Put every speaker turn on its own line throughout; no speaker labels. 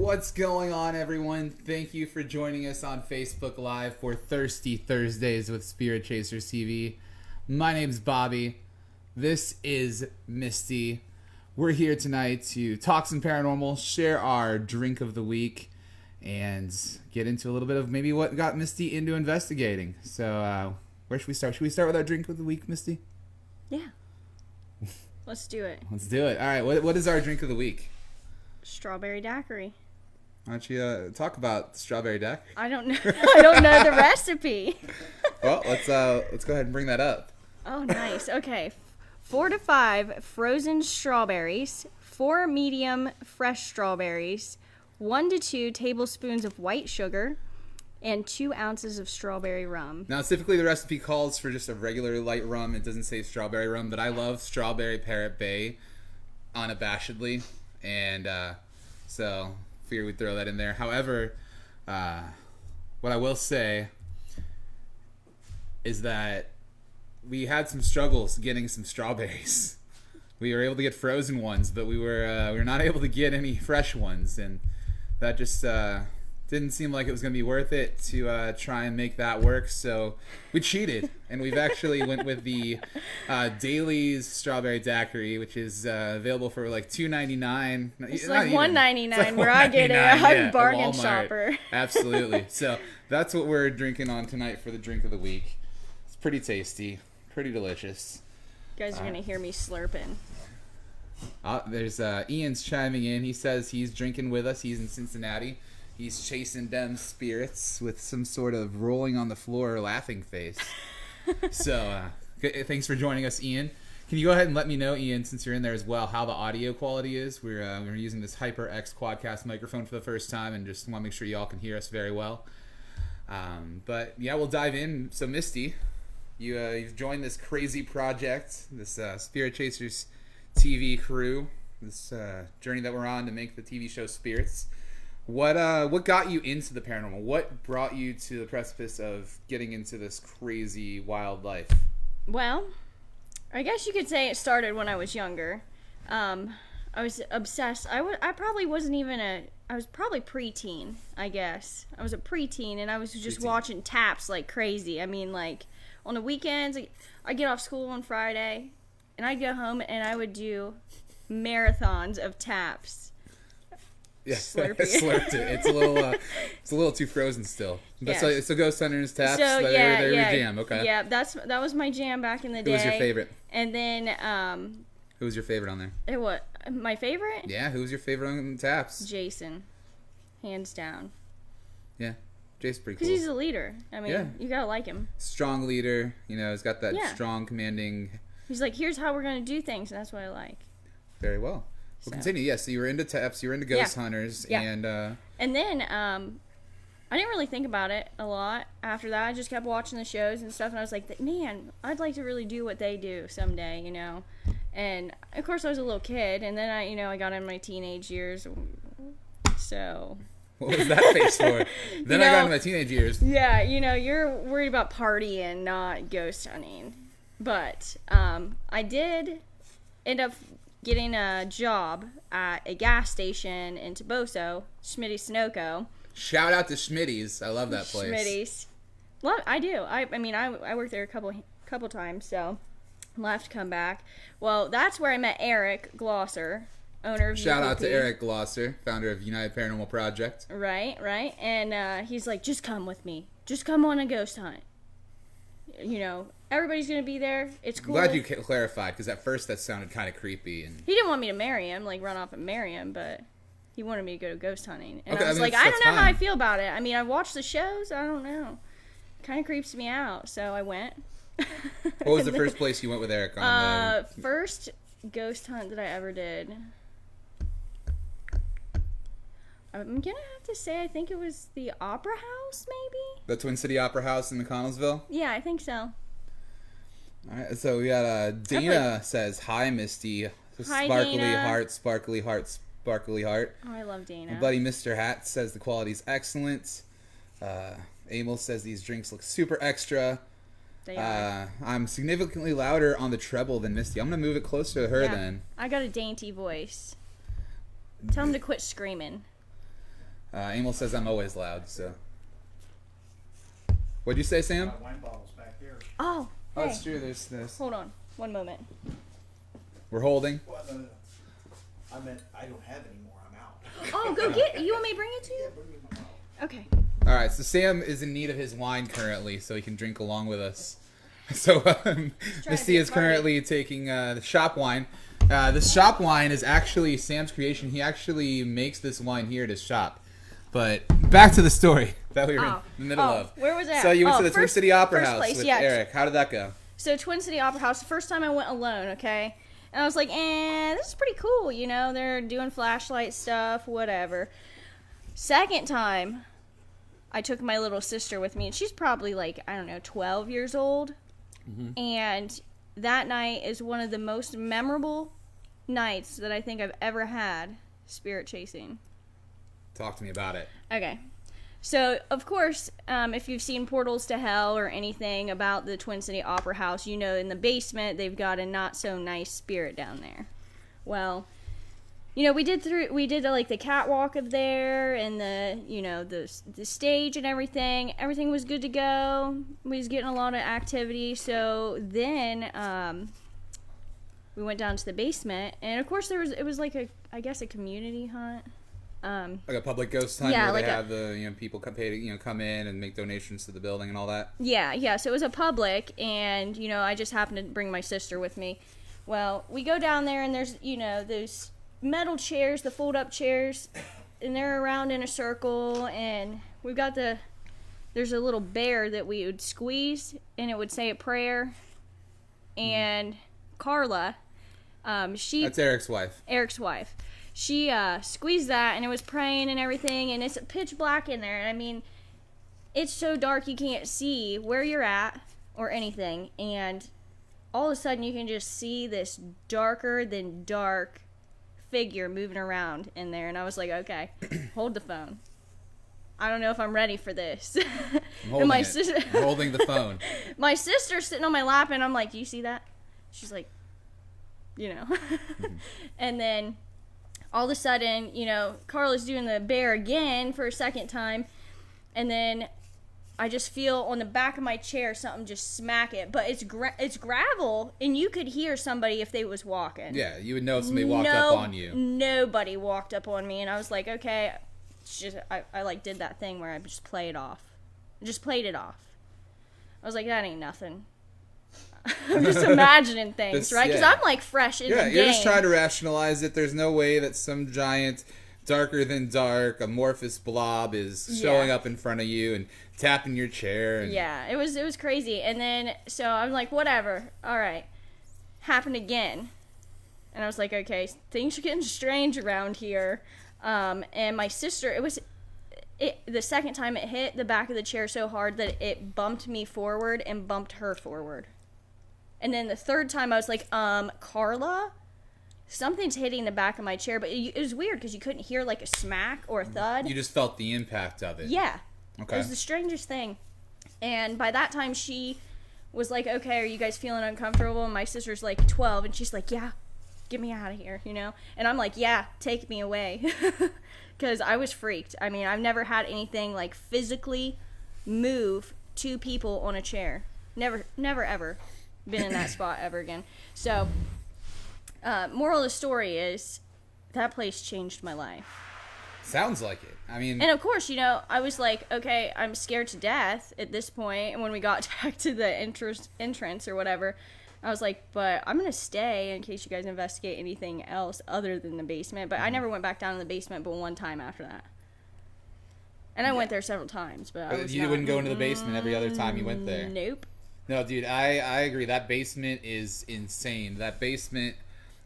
What's going on, everyone? Thank you for joining us on Facebook Live for Thirsty Thursdays with Spirit Chasers TV. My name's Bobby. This is Misty. We're here tonight to talk some paranormal, share our drink of the week, and get into a little bit of maybe what got Misty into investigating. So, where should we start? Should we start with our drink of the week, Misty?
Yeah. Let's do it.
Let's do it. All right, what is our drink of the week?
Strawberry daiquiri.
Why don't you talk about strawberry daiquiri?
I don't know. I don't know the recipe.
Well, let's go ahead and bring that up.
Oh, nice. Okay. 4 to 5 frozen strawberries, 4 medium fresh strawberries, 1 to 2 tablespoons of white sugar, and 2 ounces of strawberry rum.
Now, typically the recipe calls for just a regular light rum. It doesn't say strawberry rum, but I love strawberry Parrot Bay unabashedly, and so figure we'd throw that in there. However, what I will say is that we had some struggles getting some strawberries. We were able to get frozen ones, but we were not able to get any fresh ones, and that just didn't seem like it was going to be worth it to try and make that work. So we cheated, and we've actually went with the Dailies Strawberry Daiquiri, which is available for like $2.99.
It's like $1.99 where I get it. I'm a bargain shopper.
Absolutely. So that's what we're drinking on tonight for the drink of the week. It's pretty tasty, pretty delicious.
You guys are going to hear me slurping.
There's Ian's chiming in. He says he's drinking with us. He's in Cincinnati. He's chasing them spirits with some sort of rolling on the floor laughing face. So, thanks for joining us, Ian. Can you go ahead and let me know, Ian, since you're in there as well, how the audio quality is? We're using this HyperX Quadcast microphone for the first time, and just want to make sure you all can hear us very well. But yeah, we'll dive in. So, Misty, you've joined this crazy project, this Spirit Chasers TV crew, this journey that we're on to make the TV show Spirits. What got you into the paranormal? What brought you to the precipice of getting into this crazy wild life?
Well, I guess you could say it started when I was younger. I was obsessed. I probably wasn't even I was probably preteen, I guess. I was a preteen, and I was just watching Taps like crazy. I mean, like, on the weekends, I'd get off school on Friday, and I'd go home, and I would do marathons of Taps.
Yeah, slurped it. It's a little too frozen still. That's like, so Ghost Hunters, Taps.
So
they're your jam. Okay.
Yeah, that was my jam back in the day.
Who was your favorite?
And then
who was your favorite on there?
What? My favorite?
Yeah, who was your favorite on Taps?
Jason, hands down.
Yeah, Jason's pretty cool.
Because he's a leader. I mean, you gotta like him.
Strong leader. You know, he's got that strong, commanding.
He's like, here's how we're gonna do things, and that's what I like.
Very well. We'll continue. Yeah, so you were into Taps, you were into Ghost Hunters, and
then I didn't really think about it a lot after that. I just kept watching the shows and stuff, and I was like, man, I'd like to really do what they do someday, you know. And of course, I was a little kid, and then I got in my teenage years, so.
What was that face for? Then I got in my teenage years.
Yeah, you're worried about partying, not ghost hunting. But I did end up getting a job at a gas station in Toboso, Schmitty's Sunoco.
Shout out to Schmitty's. I love that place.
Schmitty's. I do. I worked there a couple times, so left, come back. Well, that's where I met Eric Glosser, owner of
Shout out to Eric Glosser, founder of United Paranormal Project.
Right. And he's like, just come with me. Just come on a ghost hunt. Everybody's going to be there. It's cool.
I'm glad you clarified, because at first that sounded kind of creepy. And
he didn't want me to marry him, like run off and marry him, but he wanted me to go ghost hunting. And
okay,
I was like, I don't know how I feel about it. I mean, I watched the shows. I don't know. It kind of creeps me out, so I went.
What was the first place you went with Eric on?
First ghost hunt that I ever did. I'm going to have to say I think it was the Opera House, maybe?
The Twin City Opera House in McConnellsville?
Yeah, I think so.
All right, so we got Dana says, hi, Misty.
Hi,
sparkly
Dana.
Heart, sparkly heart, sparkly heart.
Oh, I love Dana.
My buddy Mr. Hat says the quality's excellent. Emil says these drinks look super extra.
They are.
I'm significantly louder on the treble than Misty. I'm going to move it closer to her then.
I got a dainty voice. Tell him to quit screaming.
Emil says I'm always loud, so. What'd you say, Sam?
My wine bottle's back there.
Oh,
Oh,
hey.
that's true. There's this.
Hold on. One moment.
We're holding.
What? No. I meant I don't have any more. I'm out.
Oh, go get it. You want me to bring it to
Yeah,
you?
bring me my bottle.
Okay.
All right, so Sam is in need of his wine currently, so he can drink along with us. So Misty
be
is
funny.
currently taking the shop wine. This shop wine is actually Sam's creation. He actually makes this wine here at his shop. But back to the story that we were in the middle of.
Where was that?
So you went
Oh,
to the Twin City Opera
first
House
place,
with
yeah.
Eric. How did that go?
So Twin City Opera House, the first time I went alone, okay? And I was like, this is pretty cool, you know? They're doing flashlight stuff, whatever. Second time, I took my little sister with me, and she's probably like, I don't know, 12 years old. Mm-hmm. And that night is one of the most memorable nights that I think I've ever had spirit chasing.
Talk to me about it.
Okay. So, of course, if you've seen Portals to Hell or anything about the Twin City Opera House, you know in the basement they've got a not-so-nice spirit down there. Well, you know, we did like the catwalk of there and the stage and everything. Everything was good to go. We was getting a lot of activity. So then we went down to the basement, and of course it was like a community hunt.
Like a public ghost hunt
yeah,
where
like
they have the people come in and make donations to the building and all that.
Yeah. So it was a public, and I just happened to bring my sister with me. Well, we go down there, and there's those metal chairs, the fold-up chairs, and they're around in a circle, and we've got there's a little bear that we would squeeze, and it would say a prayer, and Carla,
That's Eric's wife.
She squeezed that, and it was praying and everything, and it's pitch black in there. And I mean, it's so dark you can't see where you're at or anything. And all of a sudden, you can just see this darker than dark figure moving around in there. And I was like, okay, hold the phone. I don't know if I'm ready for this.
I'm holding I'm holding the phone.
My sister's sitting on my lap, and I'm like, do you see that? She's like, And then all of a sudden, Carla's doing the bear again for a second time, and then I just feel on the back of my chair something just smack it, but it's gravel, and you could hear somebody if they was walking.
Yeah, you would know if somebody walked up on you.
Nobody walked up on me, and I was like, okay, it's just I like did that thing where I just play it off. Just played it off. I was like, that ain't nothing. I'm just imagining things, right? Because I'm like fresh in the game.
Yeah, you're just trying to rationalize it. There's no way that some giant, darker than dark, amorphous blob is showing up in front of you and tapping your chair. And...
Yeah, it was crazy. And then, so I'm like, whatever. All right. Happened again. And I was like, okay, things are getting strange around here. And my sister, the second time it hit the back of the chair so hard that it bumped me forward and bumped her forward. And then the third time I was like, Carla, something's hitting the back of my chair. But it was weird because you couldn't hear like a smack or a thud.
You just felt the impact of it.
Yeah.
Okay.
It was the strangest thing. And by that time she was like, okay, are you guys feeling uncomfortable? And my sister's like 12, and she's like, yeah, get me out of here, And I'm like, yeah, take me away. Because I was freaked. I mean, I've never had anything like physically move two people on a chair. Never, ever been in that spot ever again. So, moral of the story is that place changed my life.
Sounds like it. I mean...
And of course, I was like, okay, I'm scared to death at this point. And when we got back to the entrance or whatever, I was like, but I'm going to stay in case you guys investigate anything else other than the basement. But I never went back down in the basement but one time after that. And I went there several times. But
you wouldn't go into the basement every other time you went there?
Nope.
No, dude, I agree. That basement is insane. That basement,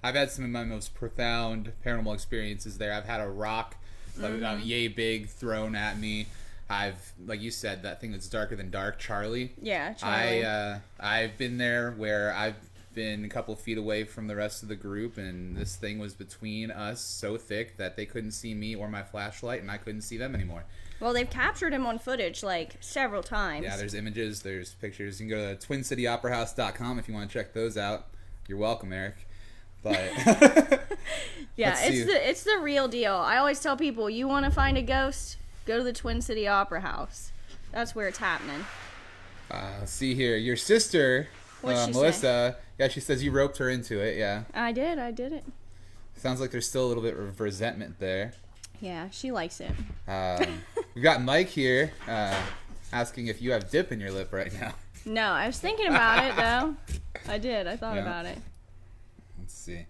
I've had some of my most profound paranormal experiences there. I've had a rock yay big thrown at me. I've, like you said, that thing that's darker than dark, Charlie.
Yeah, Charlie.
I've been there where I've been a couple feet away from the rest of the group, and this thing was between us so thick that they couldn't see me or my flashlight, and I couldn't see them anymore.
Well, they've captured him on footage, like, several times.
Yeah, there's images, there's pictures. You can go to TwinCityOperaHouse.com if you want to check those out. You're welcome, Eric. But
Yeah,
let's see.
it's the real deal. I always tell people, you want to find a ghost, go to the Twin City Opera House. That's where it's happening.
Let's see here. Your sister,
What'd she
Melissa, yeah, she says you roped her into it, yeah.
I did it.
Sounds like there's still a little bit of resentment there.
Yeah, she likes it.
We've got Mike here asking if you have dip in your lip right now.
No, I was thinking about it, though. I did. I thought about it.
Let's see.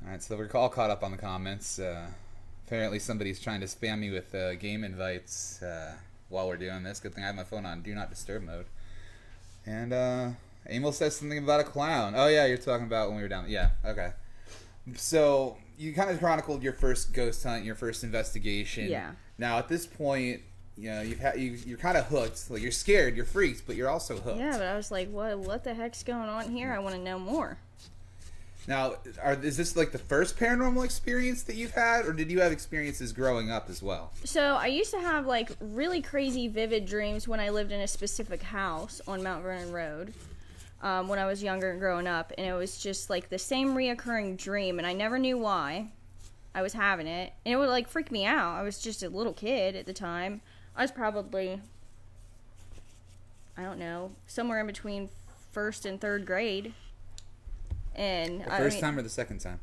All right, so we're all caught up on the comments. Apparently somebody's trying to spam me with game invites while we're doing this. Good thing I have my phone on Do Not Disturb mode. And Emil says something about a clown. Oh, yeah, you're talking about when we were down. Yeah, okay. So you kind of chronicled your first ghost hunt, your first investigation.
Yeah.
Now, at this point, you know, you're kind of hooked. Like, you're scared, you're freaked, but you're also hooked.
Yeah, but I was like, what the heck's going on here? I want to know more.
Now, is this like the first paranormal experience that you've had, or did you have experiences growing up as well?
So I used to have like really crazy vivid dreams when I lived in a specific house on Mount Vernon Road when I was younger and growing up, and it was just like the same reoccurring dream, and I never knew why I was having it, and it would like freak me out. I was just a little kid at the time. I was probably, I don't know, somewhere in between first and third grade. And
The first time or the second time?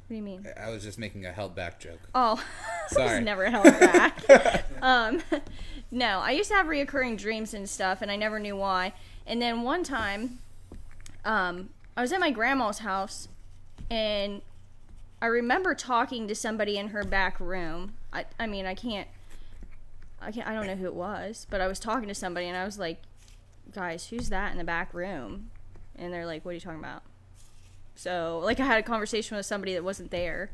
What do you mean?
I was just making a held back joke.
Oh,
Sorry.
I was never held back. No, I used to have reoccurring dreams and stuff, and I never knew why. And then one time, I was at my grandma's house, and I remember talking to somebody in her back room. I don't know who it was, but I was talking to somebody, and I was like, guys, who's that in the back room? And they're like, what are you talking about? So, like, I had a conversation with somebody that wasn't there.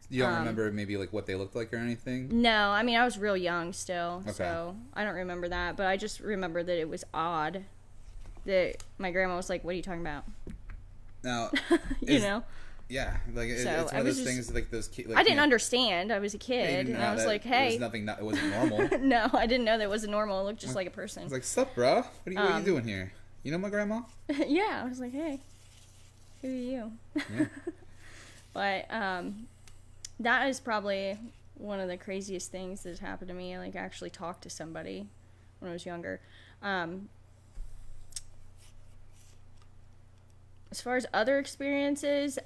You don't remember maybe like what they looked like or anything?
No, I mean, I was real young still,
Okay.
so I don't remember that. But I just remember that it was odd that my grandma was like, what are you talking about?
Now,
You know?
Yeah, like
So,
it's
I
one of
was
those
just-
things like those kids. Like,
I didn't understand. I was a kid,
you
and
know
I was
that
like,
It
hey.
it wasn't normal.
No, I didn't know that wasn't normal. It looked just like a person.
I was like, sup, bro? What are you doing here? You know my grandma?
Yeah, I was like, hey, who are you?
Yeah.
But that is probably one of the craziest things that's happened to me. Like, I actually talked to somebody when I was younger. As far as other experiences,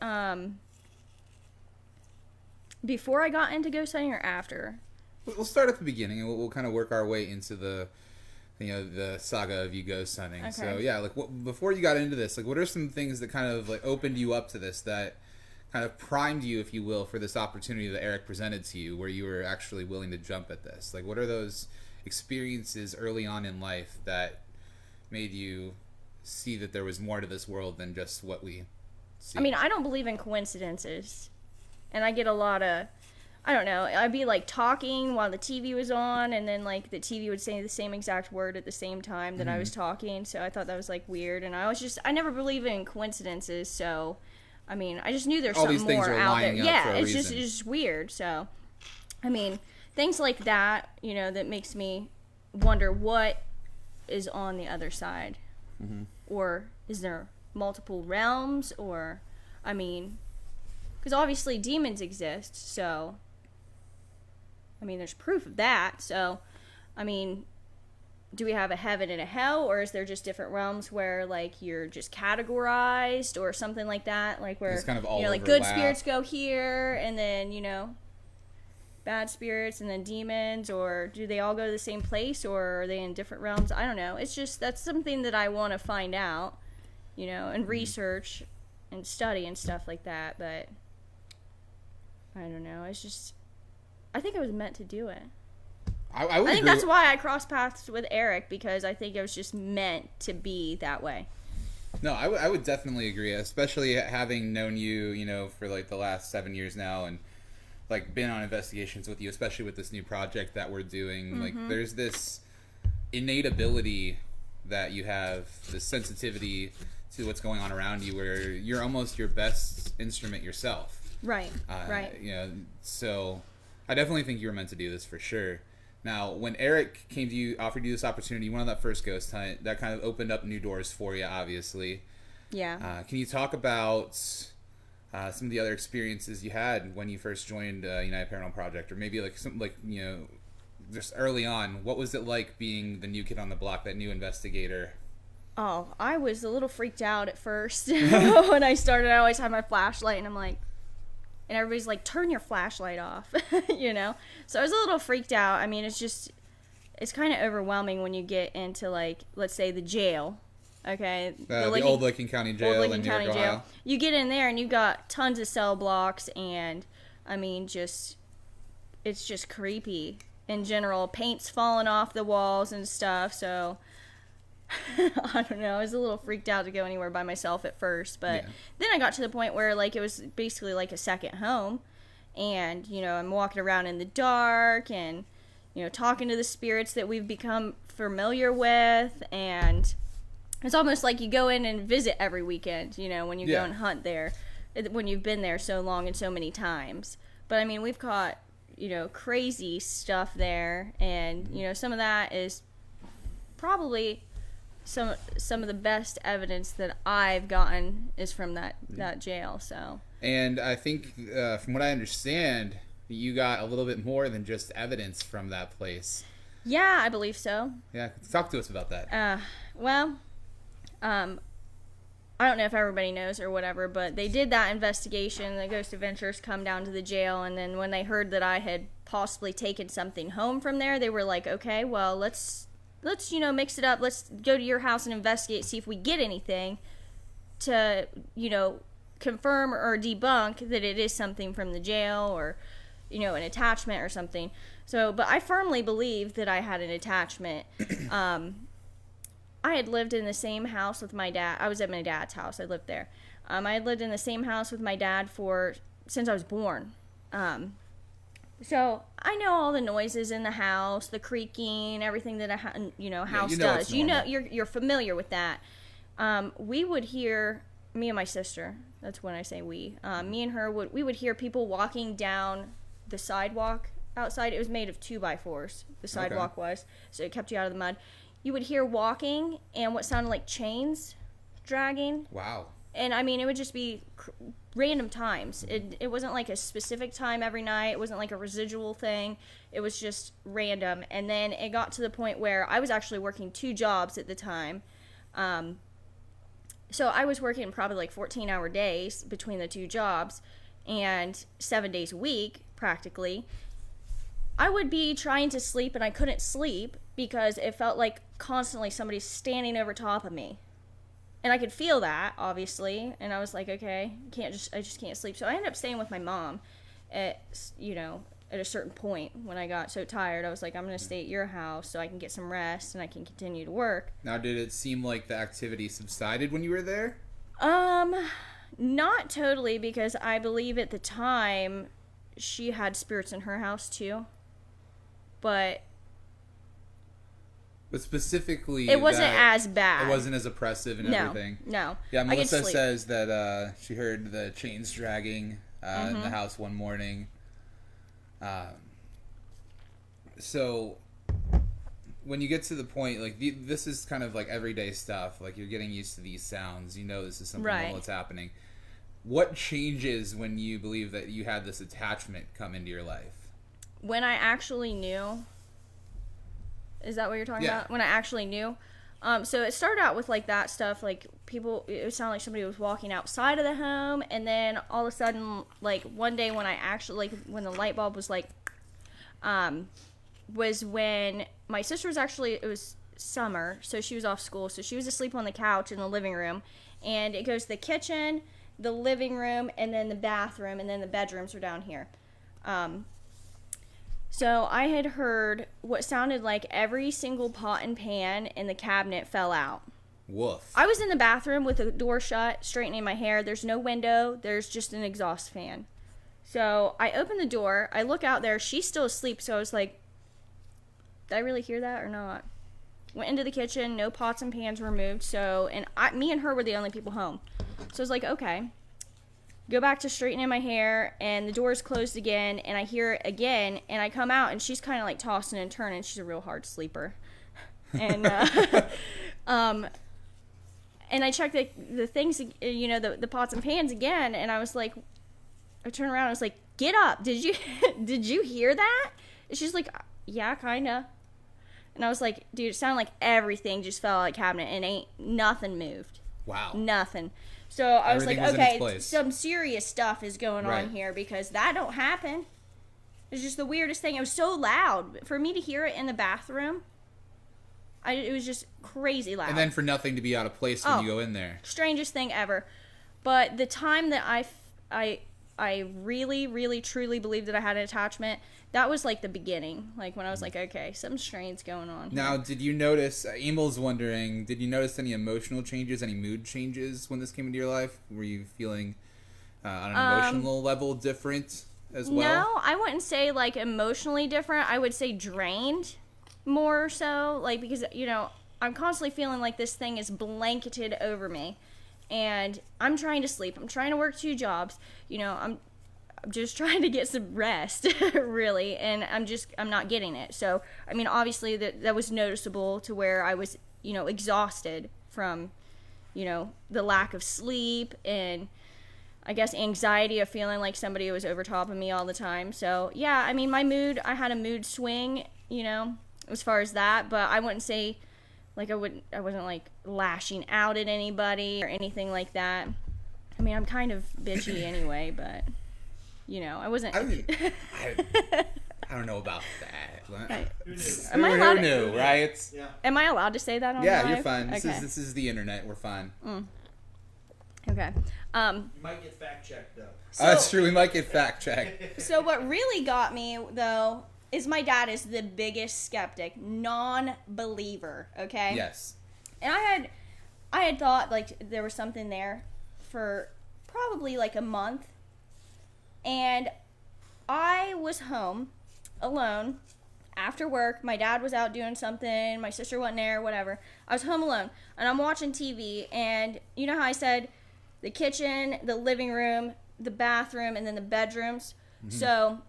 before I got into ghost hunting or after?
We'll start at the beginning, and we'll kind of work our way into the saga of you ghost hunting.
Okay.
So yeah, like before you got into this, like what are some things that kind of like opened you up to this, that kind of primed you, if you will, for this opportunity that Eric presented to you, where you were actually willing to jump at this? Like, what are those experiences early on in life that made you see that there was more to this world than just what we see?
I mean, I don't believe in coincidences. And I get a lot of, I don't know, I'd be like talking while the TV was on, and then like the TV would say the same exact word at the same time that I was talking. So I thought that was like weird. And I never believe in coincidences. So, I mean, I just knew there's
All
something
these things
more
are
out there.
lining up
Yeah,
for a
it's
reason.
just weird. So, I mean, things like that, you know, that makes me wonder what is on the other side. Or is there multiple realms? Or, I mean, because obviously demons exist, so, I mean, there's proof of that. So, I mean, do we have a heaven and a hell, or is there just different realms where, like, you're just categorized or something like that? Like, where,
It's kind of all
you know, like, good
overlap.
spirits go here, and then, you know, bad spirits, and then demons, or do they all go to the same place, or are they in different realms? I don't know. It's just, that's something that I want to find out, you know, and research and study and stuff like that, but I don't know. It's just, I think I was meant to do it.
I would
I think
agree
that's
with-
why I crossed paths with Eric, because I think it was just meant to be that way.
No, I would definitely agree, especially having known you, you know, for like the last 7 years now, and like been on investigations with you, especially with this new project that we're doing. Like, there's this innate ability that you have, this sensitivity to what's going on around you, where you're almost your best instrument yourself.
Right, right.
You know, so I definitely think you were meant to do this for sure. Now, when Eric came to you, offered you this opportunity, you went on that first ghost hunt, that kind of opened up new doors for you, obviously.
Yeah.
Can you talk about some of the other experiences you had when you first joined United Paranormal Project, or maybe like some just early on. What was it like being the new kid on the block, that new investigator?
Oh, I was a little freaked out at first. When I started, I always had my flashlight, and I'm like, and everybody's like, turn your flashlight off, So I was a little freaked out. I mean, it's kind of overwhelming when you get into, like, let's say the jail. Okay,
the Old Licking County Jail in Newark, Ohio.
You get in there and you got tons of cell blocks, and I mean, it's just creepy in general. Paint's falling off the walls and stuff. So I don't know. I was a little freaked out to go anywhere by myself at first, but then I got to the point where, like, it was basically like a second home, and I'm walking around in the dark and talking to the spirits that we've become familiar with, and it's almost like you go in and visit every weekend, when you go and hunt there, when you've been there so long and so many times. But, I mean, we've caught, crazy stuff there, and, some of that is probably some of the best evidence that I've gotten is from that jail, so.
And I think, from what I understand, you got a little bit more than just evidence from that place.
Yeah, I believe so.
Yeah, talk to us about that.
I don't know if everybody knows or whatever, but they did that investigation. The Ghost Adventures come down to the jail, and then when they heard that I had possibly taken something home from there, they were like, okay, well, let's mix it up. Let's go to your house and investigate, see if we get anything to, confirm or debunk that it is something from the jail, or, an attachment or something. So, but I firmly believe that I had an attachment. I had lived in the same house with my dad. I was at my dad's house. I lived there. I had lived in the same house with my dad since I was born. So I know all the noises in the house, the creaking, everything that a house does. You're familiar with that. We would hear, me and my sister. That's when I say we. Me and her we would hear people walking down the sidewalk outside. It was made of 2x4s. The sidewalk was, so it kept you out of the mud. You would hear walking and what sounded like chains dragging.
Wow.
And, I mean, it would just be random times. It wasn't like a specific time every night. It wasn't like a residual thing. It was just random. And then it got to the point where I was actually working 2 jobs at the time. So I was working probably like 14-hour days between the 2 jobs, and 7 days a week, practically. I would be trying to sleep, and I couldn't sleep because it felt like constantly somebody's standing over top of me. And I could feel that, obviously, and I was like, okay, I just can't sleep. So I ended up staying with my mom at a certain point when I got so tired. I was like, I'm going to stay at your house so I can get some rest and I can continue to work.
Now, did it seem like the activity subsided when you were there?
Not totally, because I believe at the time she had spirits in her house too. But
specifically,
it wasn't as bad.
It wasn't as oppressive and everything.
No.
Yeah, Melissa says that she heard the chains dragging in the house one morning. So when you get to the point, like, this is kind of like everyday stuff. Like, you're getting used to these sounds. You know this is something normal that's happening. What changes when you believe that you had this attachment come into your life?
When I actually knew. Is that what you're talking about? When I actually knew. So it started out with like that stuff, like people, it would sound like somebody was walking outside of the home, and then all of a sudden, like one day when I actually, like when the light bulb was like, was when my sister was actually, it was summer, so she was off school, so she was asleep on the couch in the living room, and it goes the kitchen, the living room, and then the bathroom, and then the bedrooms are down here. So I had heard what sounded like every single pot and pan in the cabinet fell out.
Woof.
I was in the bathroom with the door shut, straightening my hair. There's no window. There's just an exhaust fan. So I open the door. I look out there. She's still asleep. So I was like, did I really hear that or not? Went into the kitchen. No pots and pans were moved. So, and me and her were the only people home. So I was like, okay. Go back to straightening my hair, and the door's closed again, and I hear it again, and I come out, and she's kind of like tossing and turning. She's a real hard sleeper. And And I checked the things, you know, the pots and pans again, and I was like, I turned around, and I was like, get up. Did you hear that? And she's like, yeah, kinda. And I was like, dude, it sounded like everything just fell out of the cabinet, and nothing moved.
Wow.
Nothing. So I was like,
Everything was in its
okay,
place.
some serious stuff is going
Right.
on here, because that don't happen. It's just the weirdest thing. It was so loud. For me to hear it in the bathroom, it was just crazy loud.
And then for nothing to be out of place when you go in there.
Strangest thing ever. But the time that I really, really, truly believed that I had an attachment, that was like the beginning. Like when I was like, okay, something strange going on here.
Now, did you notice, Emel's wondering, did you notice any emotional changes, any mood changes when this came into your life? Were you feeling on an emotional level different as well?
No, I wouldn't say like emotionally different. I would say drained more so. Like, because, you know, I'm constantly feeling like this thing is blanketed over me. And I'm trying to sleep. I'm trying to work 2 jobs. You know, I'm just trying to get some rest, really. And I'm not getting it. So, I mean, obviously that was noticeable to where I was, you know, exhausted from, you know, the lack of sleep and I guess anxiety of feeling like somebody was over top of me all the time. So, yeah, I mean, I had a mood swing, you know, as far as that. But I wouldn't say... like, I wasn't, like, lashing out at anybody or anything like that. I mean, I'm kind of bitchy anyway, but, you know, I wasn't...
I don't know about that.
Who knew?
Am I allowed
Who knew, right?
Yeah.
Am I allowed to say that on
Yeah,
live?
you're fine.
Okay.
This is the internet. We're fine.
Okay.
You might get fact checked though.
That's true. We might get fact checked.
So what really got me, though, is my dad is the biggest skeptic, non-believer, okay?
Yes.
And I had thought, like, there was something there for probably, like, a month. And I was home alone after work. My dad was out doing something. My sister wasn't there, whatever. I was home alone. And I'm watching TV. And you know how I said the kitchen, the living room, the bathroom, and then the bedrooms? Mm-hmm. So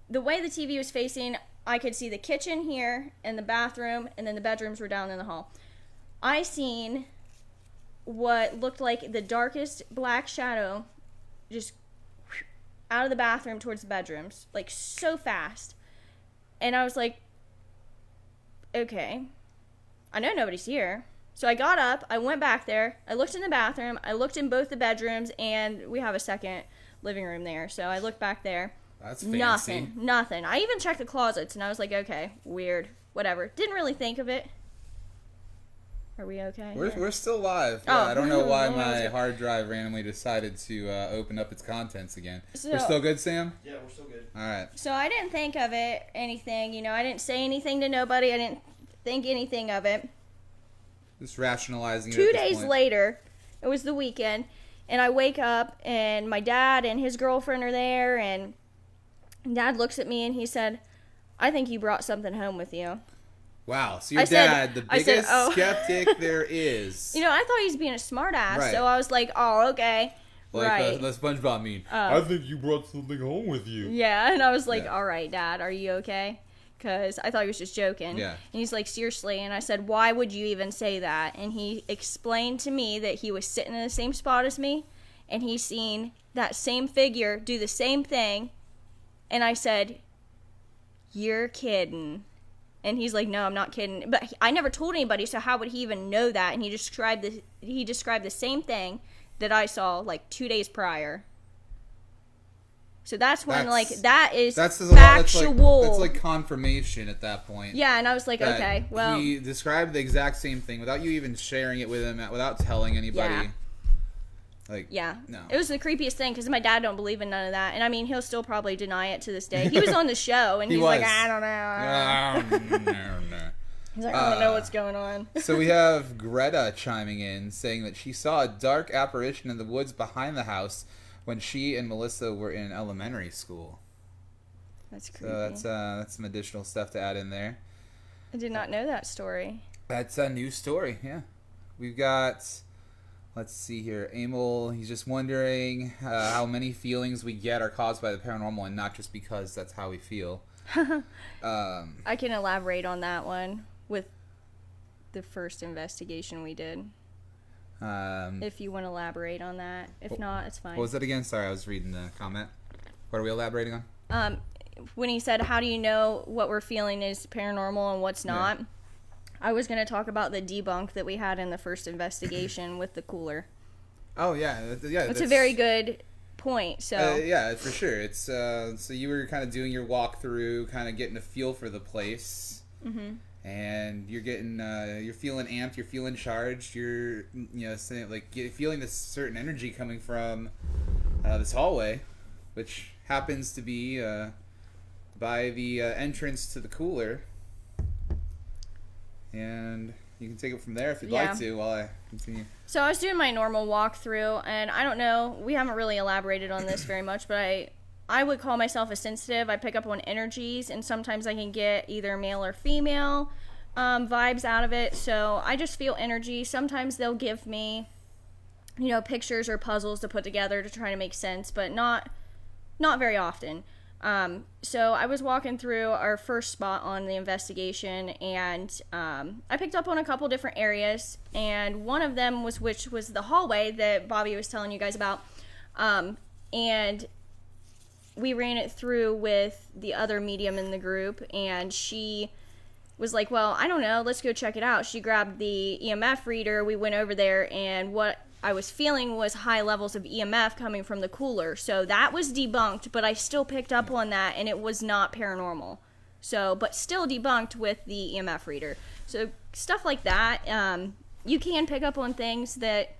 the way the TV was facing, I could see the kitchen here and the bathroom, and then the bedrooms were down in the hall. I seen what looked like the darkest black shadow just out of the bathroom towards the bedrooms, like so fast. And I was like, okay, I know nobody's here. So I got up, I went back there, I looked in the bathroom, I looked in both the bedrooms, and we have a second living room there. So I looked back there.
That's fancy.
Nothing. I even checked the closets, and I was like, okay, weird, whatever. Didn't really think of it. Are we okay?
We're still live. Yeah, I don't know why my hard drive randomly decided to open up its contents again. We're still good, Sam?
Yeah, we're still good.
All right.
So I didn't think of it, anything. You know, I didn't say anything to nobody. I didn't think anything of it.
Just rationalizing it.
2 days later, it was the weekend, and I wake up, and my dad and his girlfriend are there, and Dad looks at me, and he said, I think you brought something home with you.
Wow, so your dad, the biggest skeptic there is.
You know, I thought he was being a smart ass,
Right.
so I was like, oh, okay.
Like
right.
the SpongeBob meme. I think you brought something home with you.
Yeah, and I was like, all right, Dad, are you okay? Because I thought he was just joking.
Yeah.
And he's like, seriously? And I said, why would you even say that? And he explained to me that he was sitting in the same spot as me, and he seen that same figure do the same thing. And I said, you're kidding. And he's like, no, I'm not kidding. But I never told anybody, so how would he even know that? And he described the same thing that I saw like 2 days prior. So that's when that's factual.
That's like confirmation at that point.
Yeah, and I was like, okay, well.
He described the exact same thing without you even sharing it with him, without telling anybody.
Yeah.
Like,
yeah,
no.
It was the creepiest thing because my dad don't believe in none of that, and I mean he'll still probably deny it to this day. He was on the show, and he's like, I don't know. He's like, I don't know what's going on.
So we have Greta chiming in, saying that she saw a dark apparition in the woods behind the house when she and Melissa were in elementary school.
That's creepy.
So that's some additional stuff to add in there.
I did not know that story.
That's a new story. Yeah, we've got. Let's see here. Emil, he's just wondering how many feelings we get are caused by the paranormal and not just because that's how we feel.
I can elaborate on that one with the first investigation we did.
What
If you want to elaborate on that. If not, it's fine.
was that again? Sorry, I was reading the comment. What are we elaborating on?
When he said, how do you know what we're feeling is paranormal and what's not? I was going to talk about the debunk that we had in the first investigation with the cooler.
Oh, yeah.
It's a very good point. So
yeah, for sure. It's so you were kind of doing your walkthrough, kind of getting a feel for the place. Mm-hmm. And you're getting, you're feeling amped, you're feeling charged, you're, saying, like, feeling this certain energy coming from this hallway, which happens to be by the entrance to the cooler. And you can take it from there if you'd like to while I continue.
So I was doing my normal walkthrough, and I don't know, we haven't really elaborated on this very much, but I would call myself a sensitive. I pick up on energies, and sometimes I can get either male or female vibes out of it. So I just feel energy. Sometimes they'll give me, pictures or puzzles to put together to try to make sense, but not very often. So I was walking through our first spot on the investigation, and I picked up on a couple different areas, and one of them was the hallway that Bobby was telling you guys about, and we ran it through with the other medium in the group, and she was like, well, I don't know, let's go check it out. She grabbed the EMF reader, we went over there, and what I was feeling was high levels of EMF coming from the cooler. So that was debunked, but I still picked up on that, and it was not paranormal. So, but still debunked with the EMF reader. So stuff like that, you can pick up on things that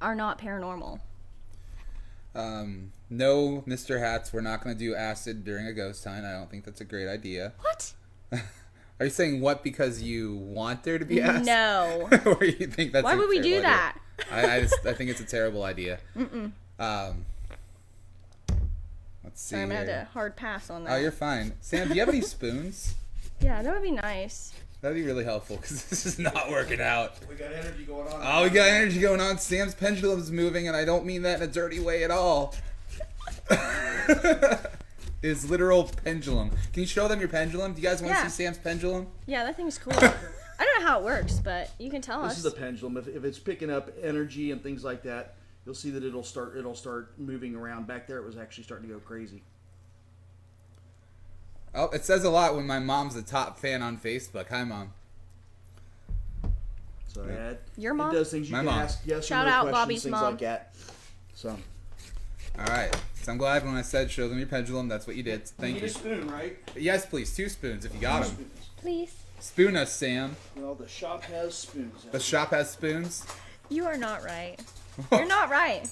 are not paranormal.
No, Mr. Hats, we're not going to do acid during a ghost hunt. I don't think that's a great idea.
What?
Are you saying what because you want there to be acid?
No.
Or you think that's
Why would we do that?
I think it's a terrible idea. Let's see.
Sorry, I'm going to have to hard pass on that.
Oh, you're fine. Sam, do you have any spoons?
Yeah, that would be nice.
That'd be really helpful because this is not working out.
We got energy going on.
Oh, we got energy going on. Sam's pendulum's moving, and I don't mean that in a dirty way at all. His literal pendulum. Can you show them your pendulum? Do you guys want to see Sam's pendulum?
Yeah, that thing's cool. I don't know how it works, but you can tell us.
This is the pendulum. If it's picking up energy and things like that, you'll see that it'll start moving around. Back there, it was actually starting to go crazy.
Oh, it says a lot when my mom's a top fan on Facebook. Hi, Mom.
So
your mom?
It does things you
My
can
mom.
ask yes
Shout
or no
out
questions,
Bobby's
things
mom.
like that. So.
All right. So I'm glad when I said show them your pendulum, that's what you did. Thank
You
you.
need a spoon, right?
Yes, please. 2 spoons if you got them.
Spoons.
Please.
Spoon us, Sam.
Well, the shop has spoons.
The shop has spoons.
You are not right. You're not right.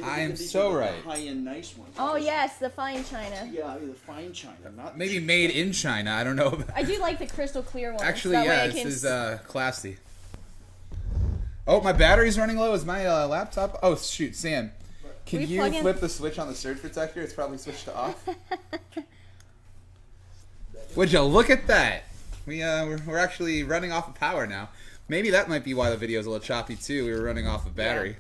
I am
These
so
are the
right.
high-end, nice ones.
Oh, yes, the fine china.
Yeah, the fine china, not
Maybe made in China. I don't know.
I do like the crystal clear ones.
Actually,
That way
yeah,
I
this
can
is classy. Oh, my battery's running low. Is my laptop? Oh, shoot, Sam. Can you
plug in-
flip the switch on the surge protector? It's probably switched to off. Would you look at that? We're actually running off of power now. Maybe that might be why the video's a little choppy too. We were running off of battery.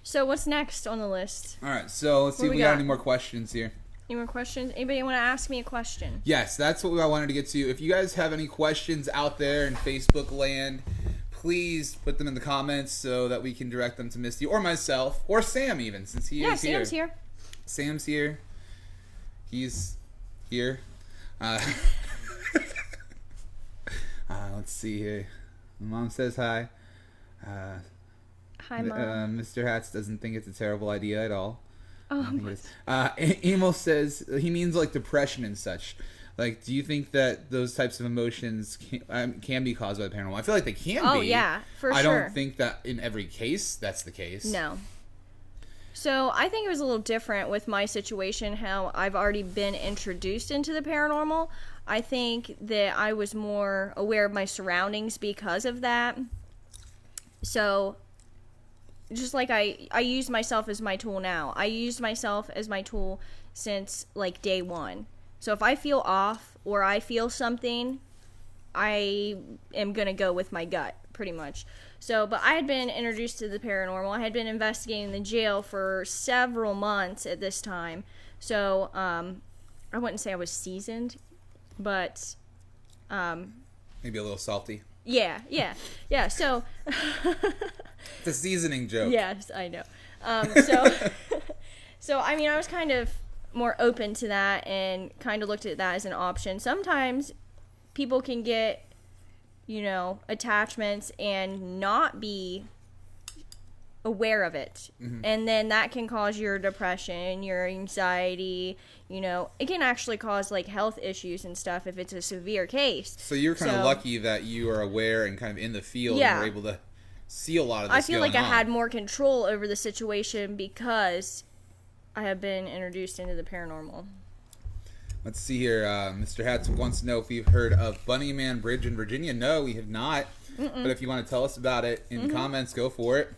So what's next on the list?
All right, so let's see if
we
we got
got?
any more questions here.
Any more questions? Anybody want to ask me a question?
Yes, that's what I wanted to get to. If you guys have any questions out there in Facebook land, please put them in the comments so that we can direct them to Misty or myself or Sam even, since he is here.
Sam's here.
Sam's here. He's here. Let's see here. Mom says hi.
Hi, Mom.
Mr. Hats doesn't think it's a terrible idea at all.
Oh,
Emil says he means like depression and such. Like, do you think that those types of emotions can be caused by the paranormal? I feel like they can be.
Oh, yeah, for sure.
I don't think that in every case that's the case.
No. So I think it was a little different with my situation, how I've already been introduced into the paranormal. I think that I was more aware of my surroundings because of that. So just like I use myself as my tool now. I used myself as my tool since like day one. So if I feel off or I feel something, I am going to go with my gut pretty much. So, but I had been introduced to the paranormal. I had been investigating the jail for several months at this time. So, I wouldn't say I was seasoned, but
maybe a little salty.
Yeah. So,
It's a seasoning joke.
yes, I know. So I mean, I was kind of more open to that and kind of looked at that as an option. Sometimes people can get, attachments and not be aware of it. And then that can cause your depression, your anxiety, it can actually cause like health issues and stuff if it's a severe case.
So you're kind of lucky that you are aware and kind of in the field and were able to see a lot of this
I feel like
on.
I had more control over the situation because I have been introduced into the paranormal.
Let's see here. Mr. Hats wants to know if we've heard of Bunnyman Bridge in Virginia. No, we have not. But if you want to tell us about it in comments, go for it.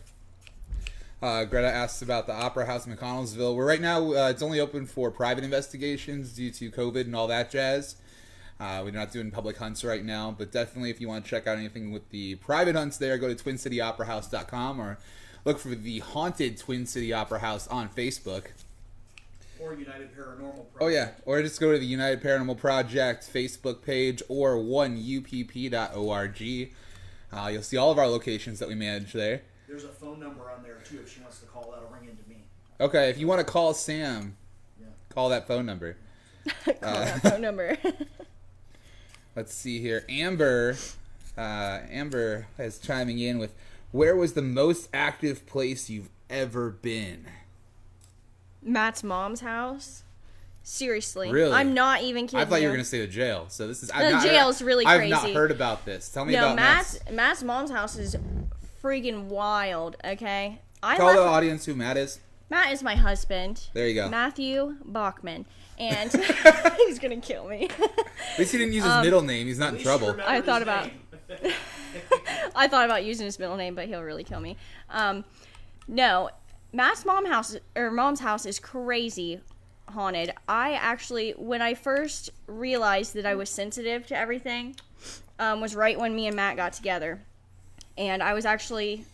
Greta asks about the Opera House in McConnellsville. Where right now it's only open for private investigations due to COVID and all that jazz. We're not doing public hunts right now, but definitely if you want to check out anything with the private hunts there, go to TwinCityOperaHouse.com or look for the Haunted Twin City Opera House on Facebook.
Or United Paranormal Project.
Oh, yeah. Or just go to the United Paranormal Project Facebook page or 1UPP.org. You'll see all of our locations that we manage there.
There's a phone number on there, too. If she wants to call, that'll ring into me.
Okay, if you want to call Sam, call that phone number.
That phone number.
Let's see here. Amber is chiming in with, where was the most active place you've ever been?
Matt's mom's house. Seriously.
Really?
I'm not even kidding.
I thought you were going to say the jail. So this is
The jail's really crazy.
I've not heard about this. Tell me about
Matt's mom's house is freaking wild, okay?
Tell the audience who Matt is.
Matt is my husband.
There you go.
Matthew Bachman. And he's going to kill me.
At least he didn't use his middle name. He's not in trouble.
I thought about using his middle name, but he'll really kill me. No, Matt's mom's house is crazy haunted. I actually, when I first realized that I was sensitive to everything, was right when me and Matt got together. And I was actually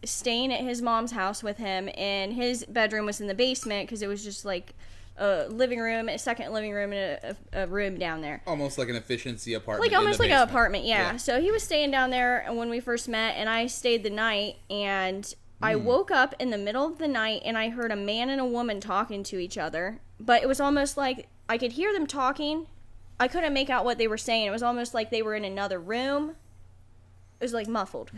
staying at his mom's house with him, and his bedroom was in the basement because it was just like a living room, a second living room, and a room down there.
Almost like an efficiency apartment.
Like almost like an apartment, yeah. So he was staying down there when we first met, and I stayed the night, and I woke up in the middle of the night, and I heard a man and a woman talking to each other. But it was almost like I could hear them talking. I couldn't make out what they were saying. It was almost like they were in another room. It was like muffled.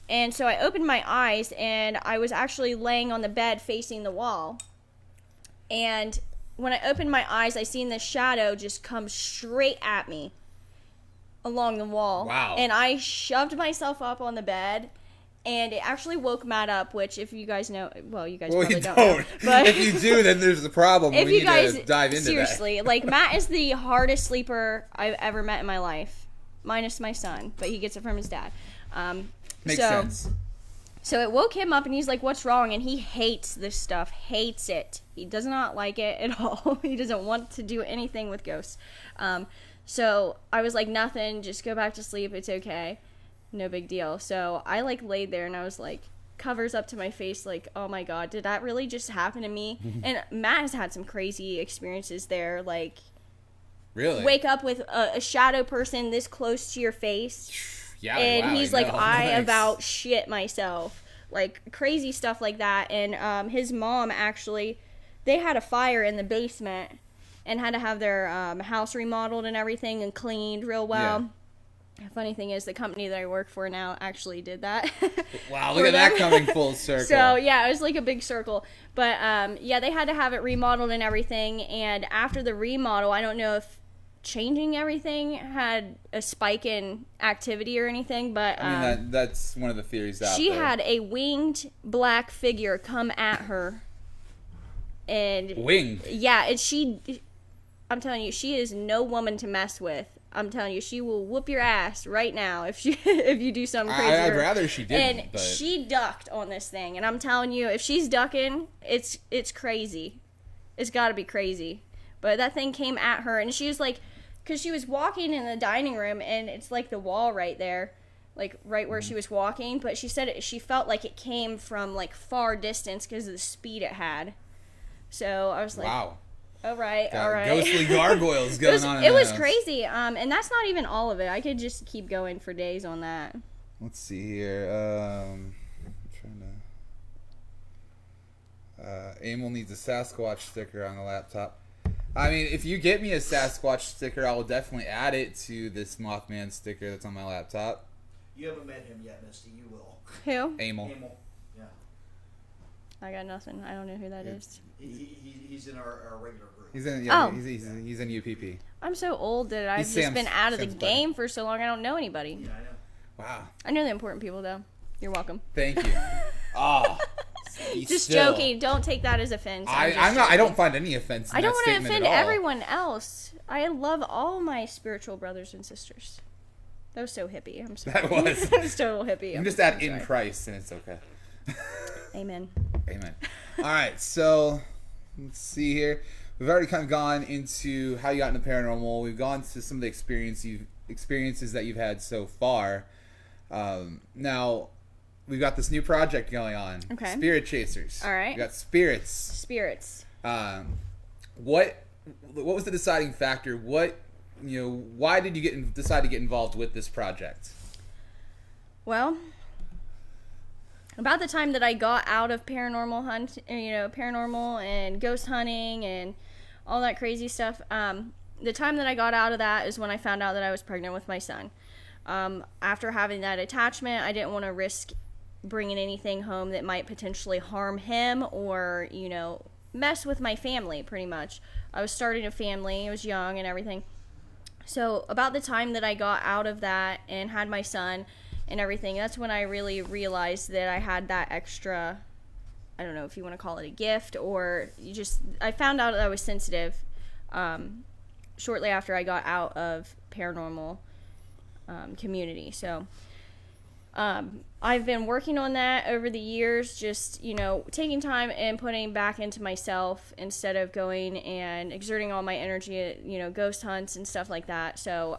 And so I opened my eyes, and I was actually laying on the bed facing the wall. And when I opened my eyes, I seen this shadow just come straight at me along the wall.
Wow.
And I shoved myself up on the bed, and it actually woke Matt up, which if you guys know, well, you guys probably don't know. But
if you do, then there's a problem.
If
we
you guys,
to dive into
seriously,
that.
like Matt is the hardest sleeper I've ever met in my life, minus my son, but he gets it from his dad.
Makes sense.
So it woke him up, and he's like, what's wrong? And he hates this stuff, hates it. He does not like it at all. He doesn't want to do anything with ghosts. So I was like, nothing, just go back to sleep. It's okay. No big deal. So I like laid there, and I was like, covers up to my face, like, oh my God, did that really just happen to me? And Matt has had some crazy experiences there, like,
really?
Wake up with a shadow person this close to your face.
Yeah,
and
wow,
he's like, I
Thanks.
about shit myself. Like, crazy stuff like that. And his mom, actually, they had a fire in the basement and had to have their house remodeled and everything and cleaned real well. Yeah. The funny thing is, the company that I work for now actually did that.
Wow, look at that coming full circle.
So, yeah, it was like a big circle. But, yeah, they had to have it remodeled and everything. And after the remodel, I don't know if changing everything had a spike in activity or anything, but
I mean, that's one of the theories out there.
She had a winged black figure come at her, and
winged.
Yeah, I'm telling you, she is no woman to mess with. I'm telling you, she will whoop your ass right now if you do something crazy.
I'd rather she didn't.
And she ducked on this thing, and I'm telling you, if she's ducking, it's crazy. It's got to be crazy. But that thing came at her, and she was like, because she was walking in the dining room, and it's like the wall right there, like right where she was walking. But she said she felt like it came from like far distance because of the speed it had. So I was like,
wow.
All right,
Got
all right.
ghostly gargoyles going on in
It
the
was
house.
crazy. And that's not even all of it. I could just keep going for days on that.
Let's see here. I'm trying to. Emil needs a Sasquatch sticker on the laptop. I mean, if you get me a Sasquatch sticker, I will definitely add it to this Mothman sticker that's on my laptop.
You haven't met him yet, Misty. You will.
Who?
Emil.
Emil. Yeah.
I got nothing. I don't know who that is.
He's in our regular group.
He's in. He's in UPP.
I'm so old that I've
He's
just been out of the
Sam's buddy.
game for so long. I don't know anybody.
Yeah, I know.
Wow.
I know the important people though. You're welcome.
Thank you. Oh.
Just joking. Don't take that as offense.
I'm not. I don't find any offense. In
I don't
want to
offend everyone else. I love all my spiritual brothers and sisters. That was so hippie. I'm sorry.
That was.
That was total hippie.
You just add in Christ and it's okay.
Amen.
Amen. All right, so let's see here. We've already kind of gone into how you got into paranormal. We've gone to some of the experiences that you've had so far. Now, we've got this new project going on.
Okay.
Spirit Chasers.
All right.
We got spirits.
Spirits.
What was the deciding factor? Why did you decide to get involved with this project?
Well, about the time that I got out of paranormal and ghost hunting and all that crazy stuff, the time that I got out of that is when I found out that I was pregnant with my son. After having that attachment, I didn't want to risk bringing anything home that might potentially harm him or, mess with my family, pretty much. I was starting a family. I was young and everything. So about the time that I got out of that and had my son and everything, that's when I really realized that I had that extra, I don't know if you want to call it a gift, or I found out that I was sensitive shortly after I got out of paranormal community. So I've been working on that over the years, just, taking time and putting back into myself instead of going and exerting all my energy at, ghost hunts and stuff like that. So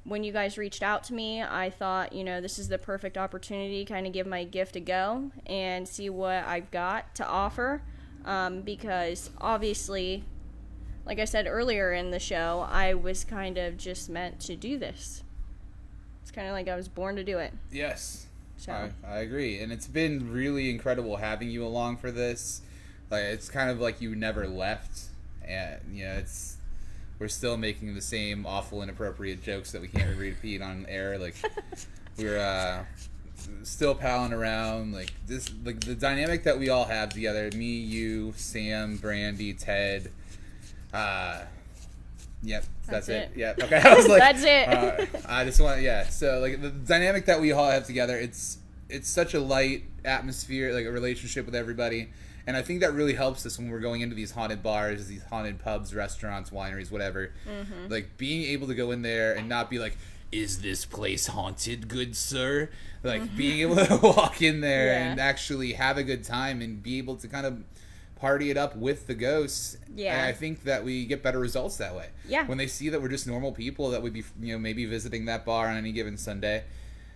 when you guys reached out to me, I thought, this is the perfect opportunity to kind of give my gift a go and see what I've got to offer. Because obviously, like I said earlier in the show, I was kind of just meant to do this. It's kind of like I was born to do it.
Yes.
So.
I agree, and it's been really incredible having you along for this. Like, it's kind of like you never left, and we're still making the same awful, inappropriate jokes that we can't repeat on air. Like, we're still palling around. Like the dynamic that we all have together. Me, you, Sam, Brandy, Ted. Yep, that's it. Yep. Okay, I was like,
that's it.
I just want, So like the dynamic that we all have together, it's such a light atmosphere, like a relationship with everybody, and I think that really helps us when we're going into these haunted bars, these haunted pubs, restaurants, wineries, whatever. Mm-hmm. Like being able to go in there and not be like, "Is this place haunted, good sir?" Like being able to walk in there and actually have a good time and be able to kind of party it up with the ghosts.
Yeah.
And I think that we get better results that way.
Yeah.
When they see that we're just normal people that would be, maybe visiting that bar on any given Sunday,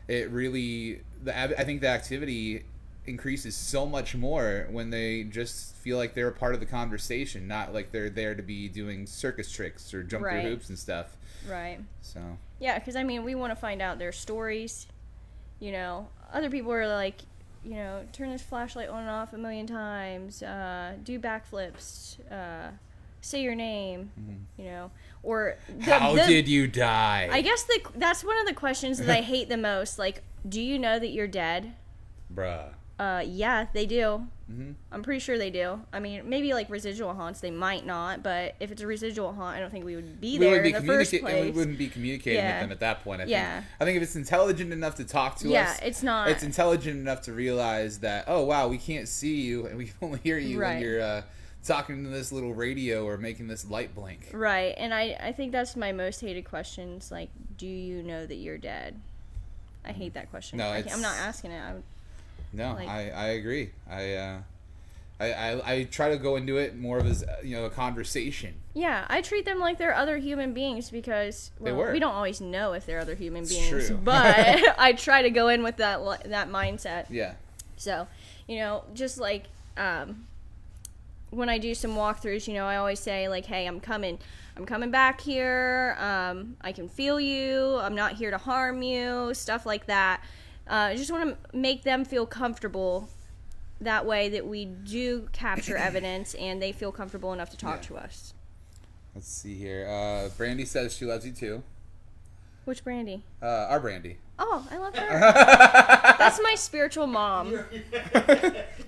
it really, I think the activity increases so much more when they just feel like they're a part of the conversation, not like they're there to be doing circus tricks or jump through hoops and stuff.
Right.
So.
Yeah, because we want to find out their stories. Other people are like, turn this flashlight on and off a million times, do backflips, say your name, or...
How did you die?
I guess that's one of the questions that I hate the most. Like, do you know that you're dead?
Bruh.
Yeah, they do.
Mm-hmm.
I'm pretty sure they do. I mean, maybe like residual haunts, they might not, but if it's a residual haunt, I don't think we would be there in the first place.
And we wouldn't be communicating with them at that point. I think if it's intelligent enough to talk to us,
yeah, it's not.
It's intelligent enough to realize that, oh wow, we can't see you and we can only hear you when you're talking to this little radio or making this light blink.
Right, and I think that's my most hated questions. Like, do you know that you're dead? I hate that question.
No,
I'm not asking it.
I agree. I try to go into it more of as a conversation.
Yeah, I treat them like they're other human beings because we don't always know if they're other human beings,
true.
but I try to go in with that mindset.
Yeah.
So, just like when I do some walkthroughs, you know, I always say like, hey, I'm coming back here. I can feel you. I'm not here to harm you. Stuff like that. I just want to make them feel comfortable. That way that we do capture evidence and they feel comfortable enough to talk to us.
Let's see here. Brandy says she loves you too.
Which Brandy?
Our Brandy.
Oh, I love her. That's my spiritual mom. No,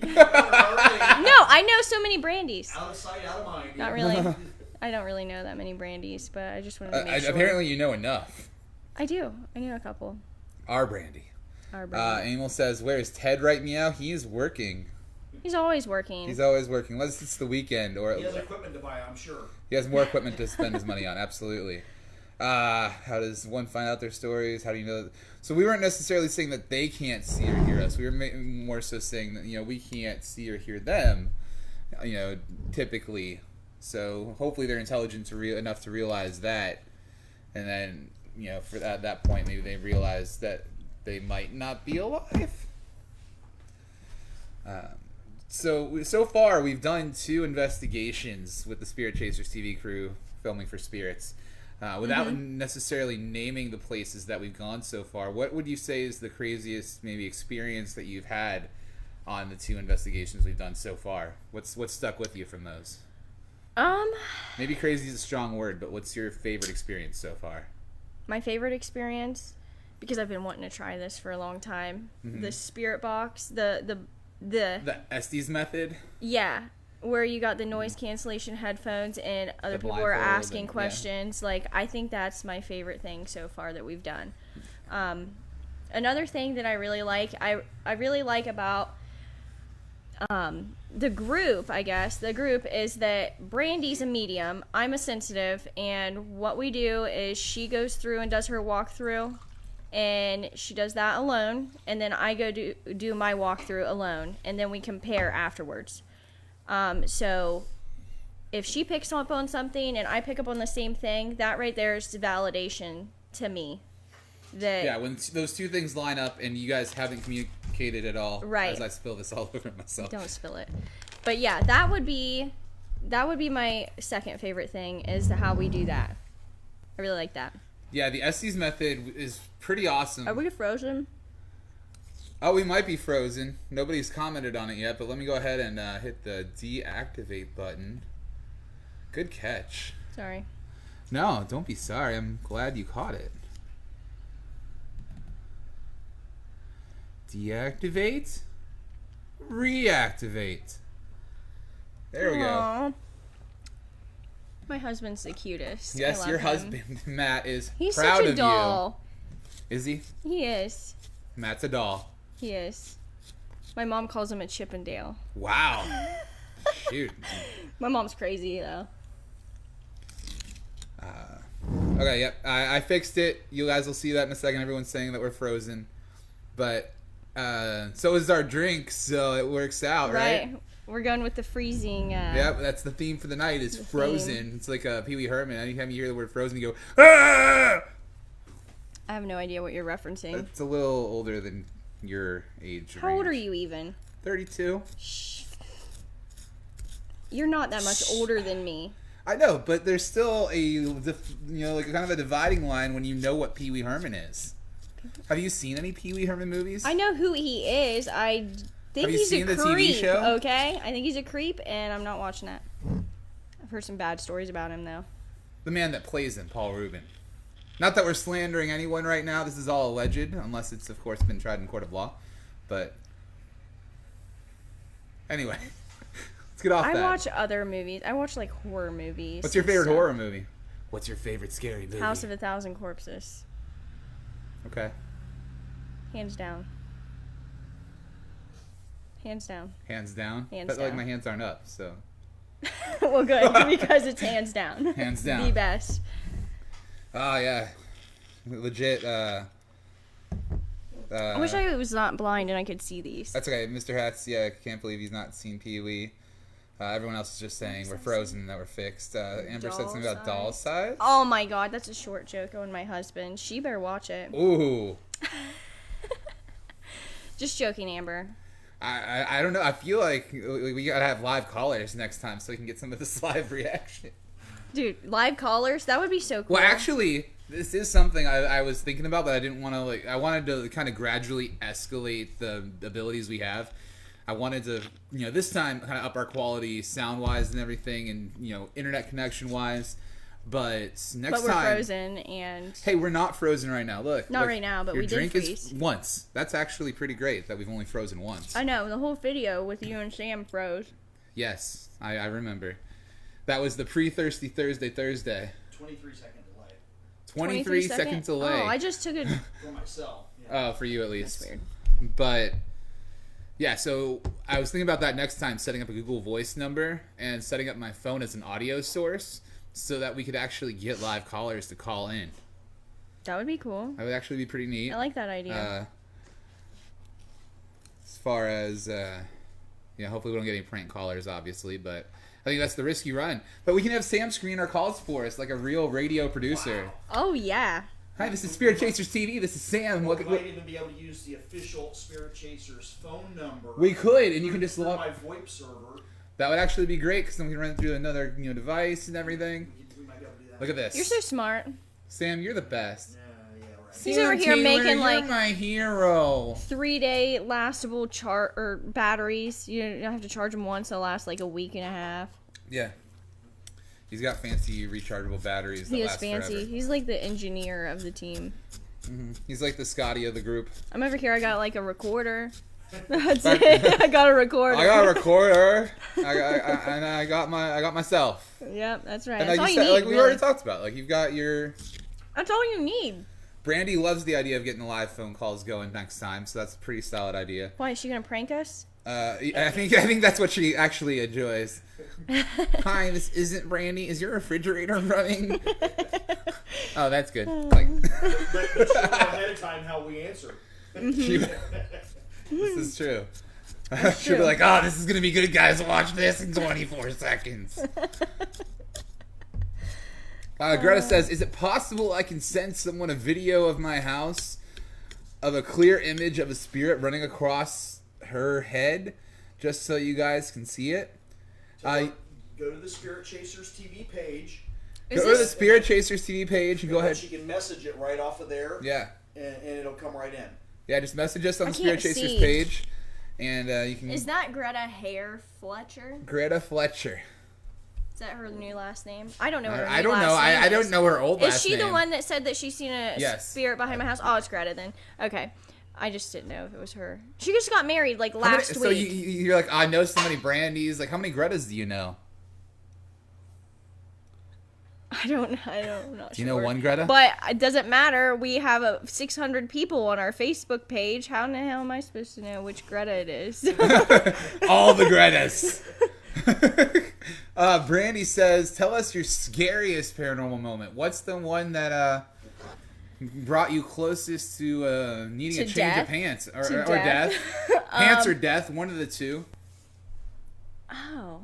I know so many Brandys.
Out of sight, out of mind.
Not really. I don't really know that many Brandys, but I just wanted to make sure.
Apparently you know enough.
I do. I know a couple.
Our Brandy.
Our Brandy.
Emil says, where's Ted right meow? He's working.
He's always working.
He's always working. Unless it's the weekend. Or
he has equipment to buy, I'm sure.
He has more equipment to spend his money on, absolutely. How does one find out their stories? How do you know? So we weren't necessarily saying that they can't see or hear us. We were more so saying that, you know, we can't see or hear them, you know, typically. So hopefully they're intelligent enough to realize that. And then, you know, for that point, maybe they realize that they might not be alive. So far, we've done 2 investigations with the Spirit Chasers TV crew filming for spirits. Without necessarily naming the places that we've gone so far, what would you say is the craziest maybe experience that you've had on the 2 investigations we've done so far? What's stuck with you from those?
Maybe
crazy is a strong word, but what's your favorite experience so far?
My favorite experience, because I've been wanting to try this for a long time, the spirit box, the
Estes method?
Yeah, where you got the noise cancellation headphones and other people are asking questions. Yeah. Like, I think that's my favorite thing so far that we've done. Another thing that I really like, I really like about the group, I guess, is that Brandy's a medium, I'm a sensitive, and what we do is she goes through and does her walkthrough, and she does that alone, and then I go do my walkthrough alone, and then we compare afterwards. So if she picks up on something and I pick up on the same thing, that right there is validation to me. That
when those 2 things line up and you guys haven't communicated at all,
right?
As I spill this all over myself.
Don't spill it. But yeah, that would be my second favorite thing, is how we do that. I really like that.
Yeah, the Estes method is pretty awesome.
Are we frozen?
Oh, we might be frozen. Nobody's commented on it yet, but let me go ahead and hit the deactivate button. Good catch.
Sorry.
No, don't be sorry. I'm glad you caught it. Deactivate. Reactivate. There we go.
My husband's the cutest.
Yes, your husband, Matt, is
He's
proud
such a
of
doll.
you. Is he?
He is.
Matt's a doll.
He is. My mom calls him a Chippendale.
Wow. Shoot.
My mom's crazy, though.
Okay, yep. I fixed it. You guys will see that in a second. Everyone's saying that we're frozen. But, so is our drink, so it works out, right?
We're going with the freezing.
Yep, that's the theme for the night, is frozen. Theme. It's like Pee Wee Herman. Anytime you hear the word frozen, you go, ah!
I have no idea what you're referencing.
It's a little older than your age.
How old are you even?
32.
Shh. You're not that much older than me.
I know, but there's still like kind of a dividing line when you know what Pee Wee Herman is. Have you seen any Pee Wee Herman movies?
I know who he is. I think he's a creep. Have you seen the TV show? Okay, I think he's a creep, and I'm not watching that. I've heard some bad stories about him, though.
The man that plays him, Paul Rubin. Not that we're slandering anyone right now. This is all alleged, unless it's, of course, been tried in court of law. But anyway, let's get off that.
I watch other movies. I watch, like, horror movies.
What's your favorite horror movie? What's your favorite scary movie?
House of a Thousand Corpses.
Okay.
Hands down. Hands down.
Hands down?
Hands
but,
down.
like, my hands aren't up, so.
Well, good, because it's hands down.
Hands down.
The best.
Oh, yeah. Legit,
I wish I was not blind and I could see these.
That's okay. Mr. Hats, I can't believe he's not seen Pee-wee. Everyone else is just saying we're frozen and that we're fixed. Amber said something about doll size.
Oh, my God. That's a short joke on my husband. She better watch it.
Ooh.
Just joking, Amber.
I don't know. I feel like we gotta have live callers next time so we can get some of this live reaction.
Dude, live callers? That would be so cool.
Well, actually, this is something I was thinking about, but I didn't want to, I wanted to kind of gradually escalate the abilities we have. I wanted to, this time kind of up our quality sound-wise and everything and, internet connection-wise. But next
we're
time...
frozen and...
Hey, we're not frozen right now. Look.
Not right now, but we did freeze.
Your drink is once. That's actually pretty great that we've only frozen once.
I know. The whole video with you and Sam froze.
Yes, I remember. That was the pre-Thirsty Thursday.
23-second delay.
23-second delay.
Oh, I just took it...
For myself. Yeah.
Oh, for you at least.
That's weird.
But... yeah, so I was thinking about that next time, setting up a Google Voice number and setting up my phone as an audio source so that we could actually get live callers to call in.
That would be cool.
That would actually be pretty neat.
I like that idea.
As far as, hopefully we don't get any prank callers, obviously, but I think that's the risk you run. But we can have Sam screen our calls for us like a real radio producer.
Wow. Oh, yeah.
Hi, this is Spirit Chasers TV. This is Sam.
We might even be able to use the official Spirit Chasers phone number.
We could, and you can just log
my VoIP server.
That would actually be great because then we can run it through another device and everything.
We might be able to do that.
Look at this.
You're so smart.
Sam, you're the best.
Yeah, right.
He's over here
Taylor,
making
you're my hero.
3-day lastable batteries. You don't have to charge them once; they'll last like a week and a half.
Yeah. He's got fancy rechargeable batteries that
He is
last
fancy.
forever.
He's like the engineer of the team.
Mm-hmm. He's like the Scotty of the group.
I'm over here. I got like a recorder. That's it. I got a recorder.
I got a recorder. I got myself.
Yep, that's right.
And
That's
like
all
you
you
said,
need.
like we already talked about. Like you've got your.
That's all you need.
Brandy loves the idea of getting the live phone calls going next time, so that's a pretty solid idea.
Why is she gonna prank us?
I think that's what she actually enjoys. Hi, this isn't Brandy. Is your refrigerator running? Oh, that's good. Like,
But she knows ahead of time how we answer.
this is true. She'll be
true.
like, "Oh, this is gonna be good, guys. Watch this in 24 seconds." Greta says, "Is it possible I can send someone a video of my house of a clear image of a spirit running across her head, just so you guys can see it?"
Go to the Spirit Chasers TV page.
Go to the Spirit Chasers TV page and go ahead.
She can message it right off of there.
Yeah.
And it'll come right in.
Yeah, just message us on the Spirit
can't
Chasers
see.
page, and you can.
Is that Greta Hare Fletcher?
Greta Fletcher?
Is that her new last name? I don't know her
I
new
don't know.
last name
I don't know her old last
Is she
name.
the one that said that she's seen a
Yes.
spirit behind my house? Oh, it's Greta then. Okay. I just didn't know if it was her. She just got married like last week.
So you're like, I know so many Brandys. Like, how many Gretas do you know?
I don't know. I'm not
Do you know one Greta?
But it doesn't matter. We have 600 people on our Facebook page. How in the hell am I supposed to know which Greta it is?
All the Gretas. Brandy says, "Tell us your scariest paranormal moment. What's the one that brought you closest to needing a
To
change
death?
of pants or
To
death?
death.
Pants or death? One of the two."
Oh.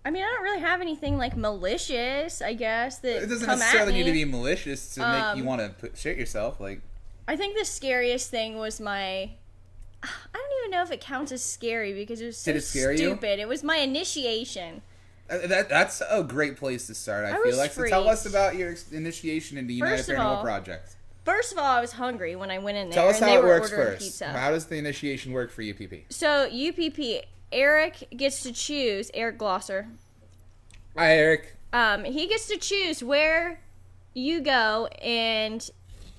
I mean, I don't really have anything like malicious, I guess, that
It doesn't
come
necessarily
at me.
need to be malicious to make you want to shit yourself. Like,
I think the scariest thing was I don't even know if it counts as scary because it was so
Did it scare you?
stupid. It was my initiation.
that's a great place to start. I feel
was
like. So tell us
freaked.
about your initiation into United
First of
Paranormal
all,
Project.
First of all, I was hungry when I went in there.
Tell us
and
how
they
it
were
works
ordering
first.
Pizza.
How does the initiation work for UPP?
So UPP, Eric gets to choose. Eric Glosser.
Hi, Eric.
He gets to choose where you go and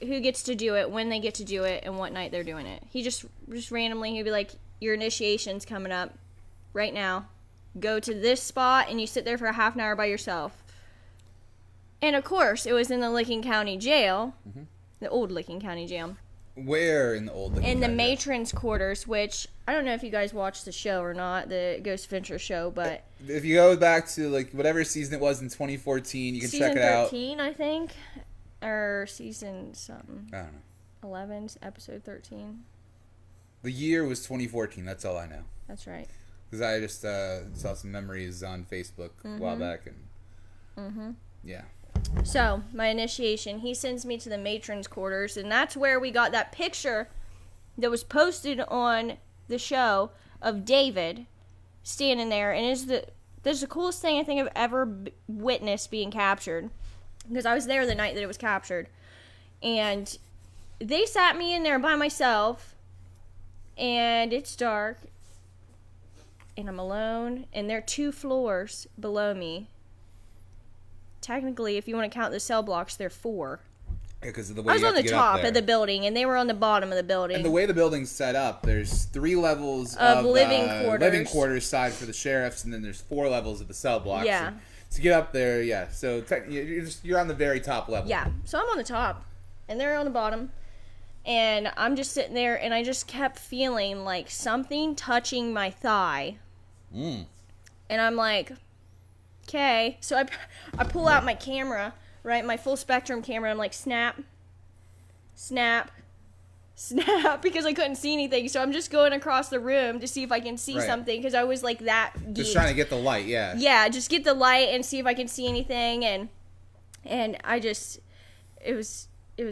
who gets to do it, when they get to do it, and what night they're doing it. He just randomly, he'd be like, your initiation's coming up right now. Go to this spot, and you sit there for a half an hour by yourself. And, of course, it was in the Licking County Jail, the old Licking County Jail.
Where in the old?
In the matron's quarters, which, I don't know if you guys watched the show or not, the Ghost Adventure show, but...
If you go back to like whatever season it was in 2014, you can check it out.
Season 13, I think, or season something.
I don't know.
11, episode 13.
The year was 2014. That's all I know.
That's right.
Because I just saw some memories on Facebook a while back, and yeah.
So, my initiation, he sends me to the matron's quarters, and that's where we got that picture that was posted on the show of David standing there, and that's the coolest thing I think I've ever witnessed being captured, because I was there the night that it was captured, and they sat me in there by myself, and it's dark, and I'm alone, and there are 2 floors below me. Technically, if you want to count the cell blocks, there are 4.
Because of the way
I was on the top of the building, and they were on the bottom of the building.
And the way the building's set up, there's 3 levels
of living
quarters side for the sheriffs, and then there's 4 levels of the cell blocks.
Yeah.
And to get up there, yeah. So you're on the very top level.
Yeah. So I'm on the top, and they're on the bottom, and I'm just sitting there, and I just kept feeling like something touching my thigh. And I'm like, okay. So I pull out my camera, right, my full spectrum camera. I'm like, snap, snap, snap, because I couldn't see anything. So I'm just going across the room to see if I can see something, because I was like that geeked.
Just trying to get the light, yeah.
Yeah, just get the light and see if I can see anything, and I just, it was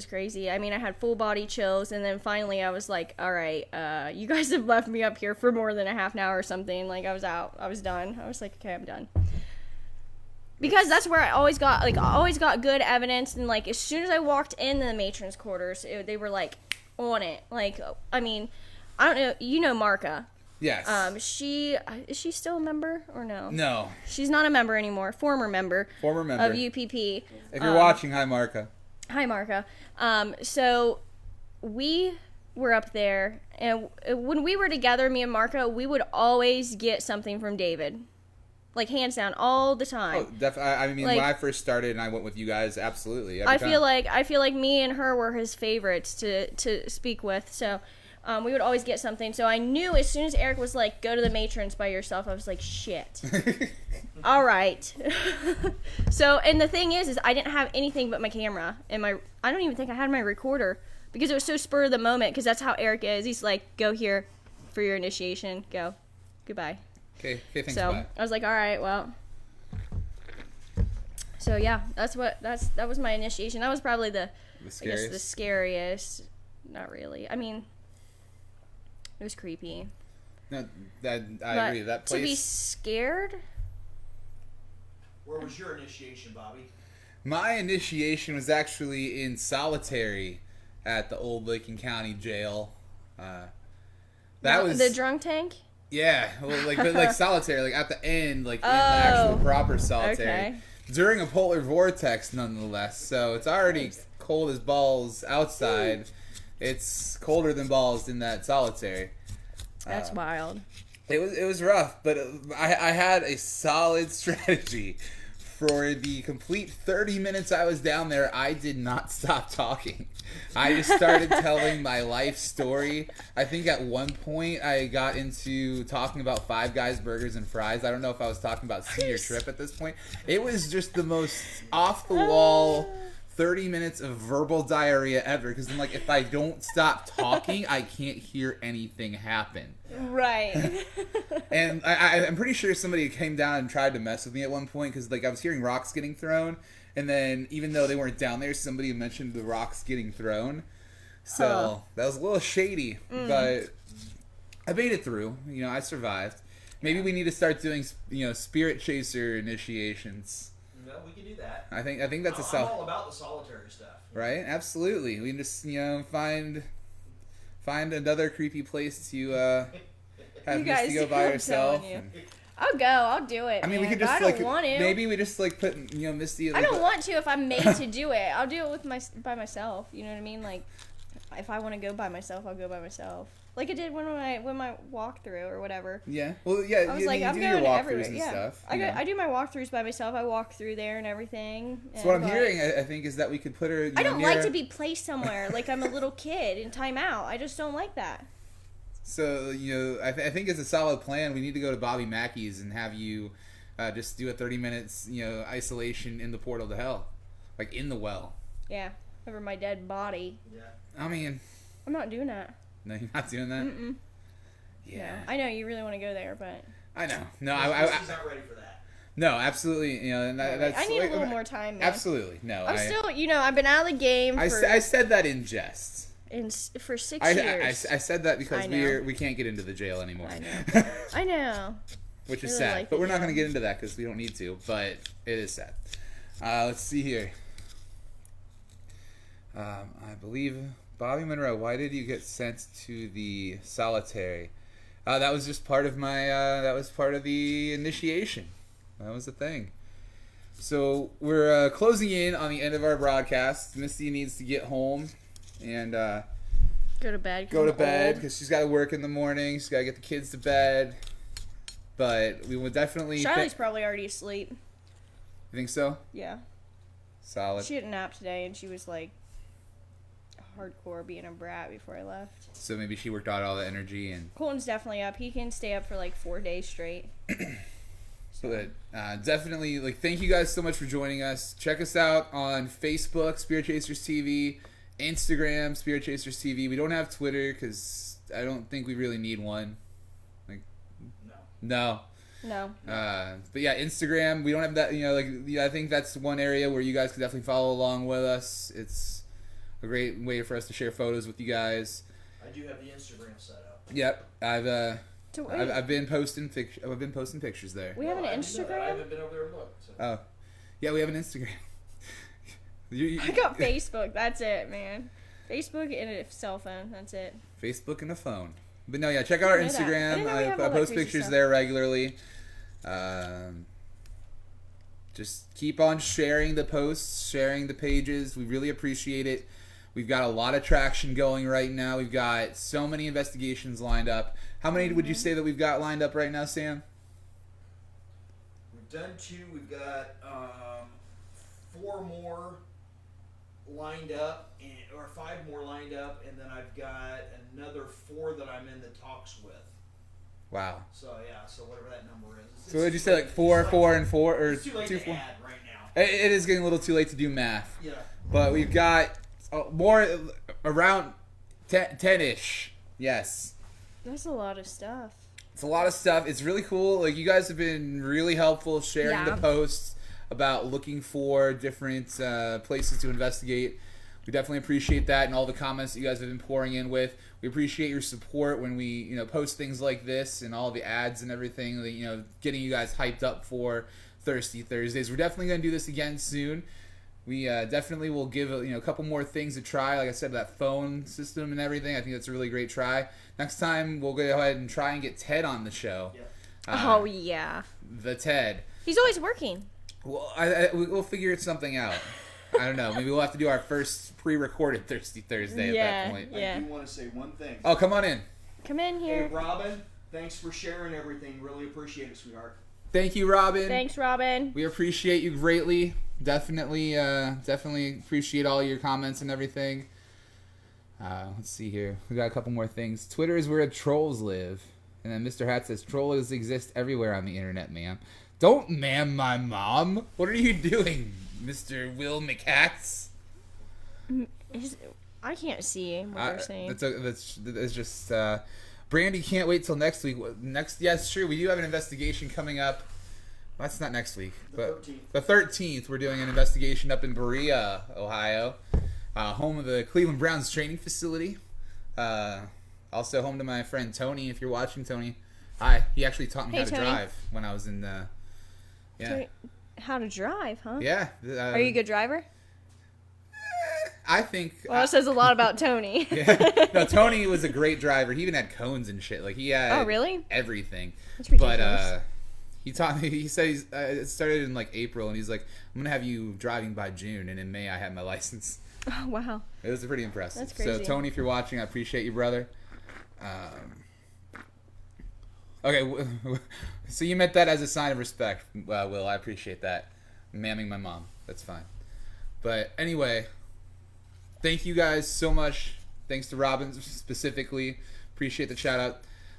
crazy. I mean, I had full body chills, and then finally I was like, all right, you guys have left me up here for more than a half an hour or something. Like, I was out. I was done. I was like, okay, I'm done. Because that's where I always got good evidence, and like as soon as I walked into the matron's quarters, they were like on it. Like, I mean, I don't know, you know Marka.
Yes.
Is she still a member or no?
No.
She's not a member anymore. Former member of UPP.
If you're watching, hi Marka.
Hi Marka. So we were up there, and when we were together, me and Marka, we would always get something from David. Like, hands down, all the time.
Oh, definitely. I mean,
like,
when I first started and I went with you guys, absolutely.
I feel like me and her were his favorites to speak with. So, we would always get something. So I knew as soon as Eric was like, "Go to the matrons by yourself," I was like, "Shit." All right. So, and the thing is I didn't have anything but my camera and I don't even think I had my recorder, because it was so spur of the moment. Because that's how Eric is. He's like, "Go here for your initiation. Go. Goodbye."
Okay, thanks,
so
bye.
I was like, all right, well. So yeah, that was my initiation. That was probably the scariest. I guess the scariest. Not really. I mean, it was creepy.
No, I agree. That place.
To be scared.
Where was your initiation, Bobby?
My initiation was actually in solitary at the old Lincoln County Jail. That was
the drunk tank.
Yeah, well, like solitary, like at the end, like in the actual proper solitary.
Okay.
During a polar vortex, nonetheless. So it's already cold as balls outside. It's colder than balls in that solitary.
That's wild.
It was rough, but I had a solid strategy. For the complete 30 minutes I was down there, I did not stop talking. I just started telling my life story. I think at one point I got into talking about Five Guys burgers and fries. I don't know if I was talking about senior trip at this point. It was just the most off-the-wall 30 minutes of verbal diarrhea ever. Because I'm like, if I don't stop talking, I can't hear anything happen.
Right.
And I'm pretty sure somebody came down and tried to mess with me at one point, because like I was hearing rocks getting thrown, and then even though they weren't down there, somebody mentioned the rocks getting thrown. So that was a little shady, but I made it through. You know, I survived. Maybe we need to start doing, spirit chaser initiations.
No, we can do that.
I think that's
I'm all about the solitary stuff.
Right? Absolutely. We can just find another creepy place to have Misty go by herself.
I'll go. I'll do it.
I mean,
man.
we could just
I don't want to.
Maybe we just put Misty.
I don't want to if I'm made to do it. I'll do it by myself. You know what I mean? Like, if I want to go by myself, I'll go by myself. Like I did when my walkthrough or whatever.
Yeah. Well, yeah.
I was like, I'm
do
going
your walkthroughs
everywhere.
and
Yeah.
stuff.
I do my walkthroughs by myself. I walk through there and everything.
So what I'm hearing, I think, is that we could put her.
I don't like to be placed somewhere like I'm a little kid in timeout. I just don't like that.
So I think it's a solid plan. We need to go to Bobby Mackey's and have you just do a 30 minutes isolation in the portal to hell, like in the well.
Yeah, over my dead body.
Yeah.
I mean,
I'm not doing that.
No, you're not doing that.
Mm-mm.
Yeah.
No. I know you really want to go there, but
I know. No,
She's not ready for that.
No, absolutely. And that's.
I need a little more time. Man.
Absolutely, no.
I'm still. I've been out of the game.
I said that in jest.
for 6 years.
I said that because
I know.
we can't get into the jail anymore.
I know. I know.
Which is
Really
sad.
like
But
the
we're not
jail.
going to get into that because we don't need to. But it is sad. Let's see here. I believe Bobby Monroe. Why did you get sent to the solitary? That was just part of my. That was part of the initiation. That was the thing. So we're closing in on the end of our broadcast. Misty needs to get home and
Go to bed.
go to bed because she's got to work in the morning. She's got to get the kids to bed. But we would definitely.
Charlie's probably already asleep.
You think so?
Yeah.
Solid.
She had a nap today, and she was like hardcore being a brat before I left.
So maybe she worked out all the energy and.
Colton's definitely up. He can stay up for like 4 days straight.
But definitely, like, thank you guys so much for joining us. Check us out on Facebook, Spirit Chasers TV, Instagram, Spirit Chasers TV. We don't have Twitter because I don't think we really need one. Like, no.
No.
But yeah, Instagram. We don't have that. You know, like, yeah, I think that's one area where you guys can definitely follow along with us. It's a great way for us to share photos with you guys.
I do have the Instagram set up.
Yep, I've
Wait,
been posting pictures there.
we have an
I
Instagram?
haven't been over there and looked. So.
Oh, yeah, we have an Instagram.
I got Facebook. That's it, man. Facebook and a cell phone. That's it.
Facebook and a phone. But no, yeah, check out our
I didn't know that. I
Instagram.
didn't know we have
I
all that
post
crazy
pictures
stuff.
there regularly. Just keep on sharing the posts, sharing the pages. We really appreciate it. We've got a lot of traction going right now. We've got so many investigations lined up. How many would you say that we've got lined up right now, Sam?
We've done 2. We've got 4 more lined up, or 5 more lined up, and then I've got another 4 that I'm in the talks with.
Wow.
So yeah, so whatever that number is.
So would you say like 4, 4, and 4, or
It's too late
2,
to
4?
add right now.
It is getting a little too late to do math.
Yeah.
But we've got more around 10-ish. Yes.
That's a lot of stuff.
It's a lot of stuff. It's really cool. Like, you guys have been really helpful sharing the
Yeah.
posts about looking for different places to investigate. We definitely appreciate that and all the comments that you guys have been pouring in with. We appreciate your support when we, post things like this and all the ads and everything, getting you guys hyped up for Thirsty Thursdays. We're definitely going to do this again soon. We definitely will give a couple more things a try. Like I said, that phone system and everything, I think that's a really great try. Next time, we'll go ahead and try and get Ted on the show.
Yeah.
Oh, yeah.
The Ted.
He's always working.
Well, we'll figure something out. I don't know. Maybe we'll have to do our first pre-recorded Thirsty Thursday at that point.
Yeah.
I do want to say one thing.
Oh, come on in.
Come in
Hey,
here.
Robin, thanks for sharing everything. Really appreciate it, sweetheart.
Thank you, Robin.
Thanks, Robin.
We appreciate you greatly. Definitely appreciate all your comments and everything. Let's see here. We got a couple more things. Twitter is where trolls live. And then Mr. Hat says, trolls exist everywhere on the internet, ma'am. Don't ma'am my mom. What are you doing, Mr. Will McHats?
I can't see what they're saying.
That's just... Brandy can't wait till next week. Yes, true. We do have an investigation coming up. Well, that's not next week. But
13th.
The 13th, we're doing an investigation up in Berea, Ohio. Home of the Cleveland Browns training facility. Also home to my friend Tony, if you're watching, Tony. Hi. He actually taught me
Hey,
how to
Tony.
drive when I was in... yeah.
How to drive, huh?
Yeah.
Are you a good driver?
I think...
Well, it says a lot about Tony.
yeah. No, Tony was a great driver. He even had cones and shit. Like, he had
Oh, really?
everything.
That's ridiculous.
But he taught me. He said it started in like April, and he's like, "I'm gonna have you driving by June," and in May I had my license.
Oh, wow.
It was pretty impressive.
That's
So
crazy.
Tony, if you're watching, I appreciate you, brother. Okay, so you meant that as a sign of respect, Will. I appreciate that. Mamming my mom. That's fine. But anyway, thank you guys so much. Thanks to Robin specifically. Appreciate the shout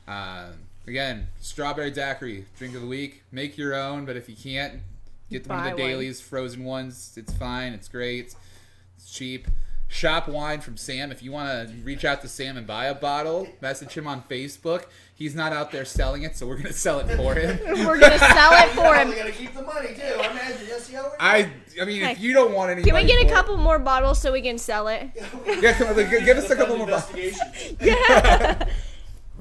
out. Again, strawberry daiquiri, drink of the week. Make your own, but if you can't, get one of
Buy
the
one.
dailies, frozen ones. It's fine. It's great. It's cheap. shop wine from Sam. If you want to reach out to Sam and buy a bottle, message him on Facebook. He's not out there selling it, so we're gonna sell it for him.
We're gonna sell it for him.
We're gonna keep the money too. I imagine. You see how we're
I mean, if you don't want any,
Can we get a couple more bottles so we can sell it?
Yeah, come on, give us a couple more bottles.
Yeah.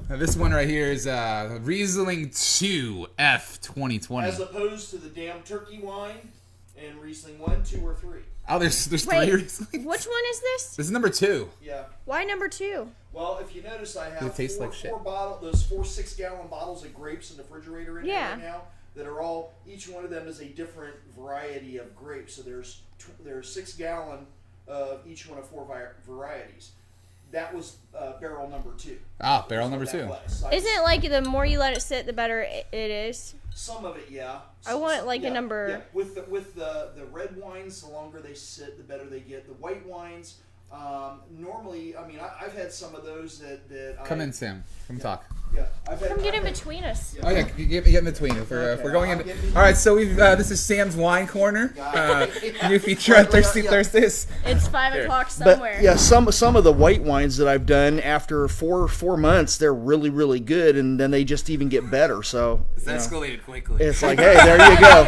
This one right here is Riesling 2 F 2020.
As opposed to the damn turkey wine and Riesling 1, 2, or 3.
Oh, there's
Wait,
3 Rieslings.
which one is this?
This is number 2.
Yeah.
Why number 2?
Well, if you notice, I
Does
have
it taste like shit?
those 4 6-gallon bottles of grapes in the refrigerator in
Yeah.
here right now. That are all, each one of them is a different variety of grapes. So there's 6-gallon of each one of 4 varieties. That was barrel number 2.
Ah, barrel number 2.
Isn't it like the more you let it sit, the better it is?
Some of it, yeah.
I want like a number.
Yeah. With the red wines, the longer they sit, the better they get. The white wines, normally, I mean, I've had some of those that
Come in, Sam. Come talk.
Yeah,
Come get in between us.
Oh yeah, get in between. If we're going in. All right, so we've this is Sam's Wine Corner. New feature on Thirsty Thursdays.
It's 5 o'clock somewhere.
But yeah, some of the white wines that I've done after four months, they're really really good, and then they just even get better. So
It's escalated quickly.
it's like, hey, there you go.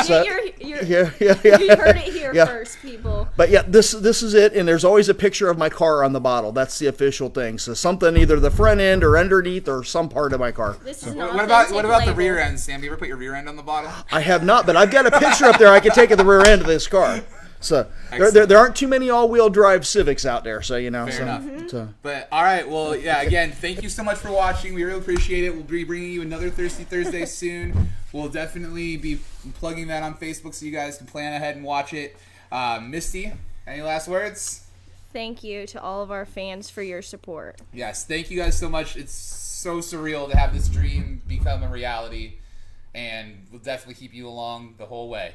So,
You
yeah.
heard it here
Yeah.
first, people.
But yeah, this is it, and there's always a picture of my car on the bottle. That's the official thing. So something either the front end or underneath or some part of my car.
This is
What about the rear end, Sam? Do you ever put your rear end on the bottle?
I have not, but I've got a picture up there I can take of the rear end of this car. So there aren't too many all-wheel drive Civics out there. So you know.
Fair enough.
So.
But all right, well, yeah. Again, thank you so much for watching. We really appreciate it. We'll be bringing you another Thirsty Thursday soon. We'll definitely be plugging that on Facebook so you guys can plan ahead and watch it. Misty, any last words?
Thank you to all of our fans for your support.
Yes, thank you guys so much. It's so surreal to have this dream become a reality, and we'll definitely keep you along the whole way.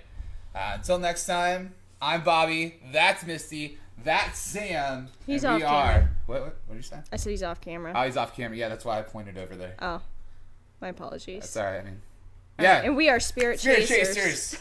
Until next time, I'm Bobby. That's Misty. That's Sam.
He's
and
off
we
camera.
are. What did you say?
I said he's off camera.
Oh, he's off camera. Yeah, that's why I pointed over there.
Oh, my apologies.
That's all right. I mean,
All right,
yeah.
and we are Spirit
Spirit
Chasers.
Chasers.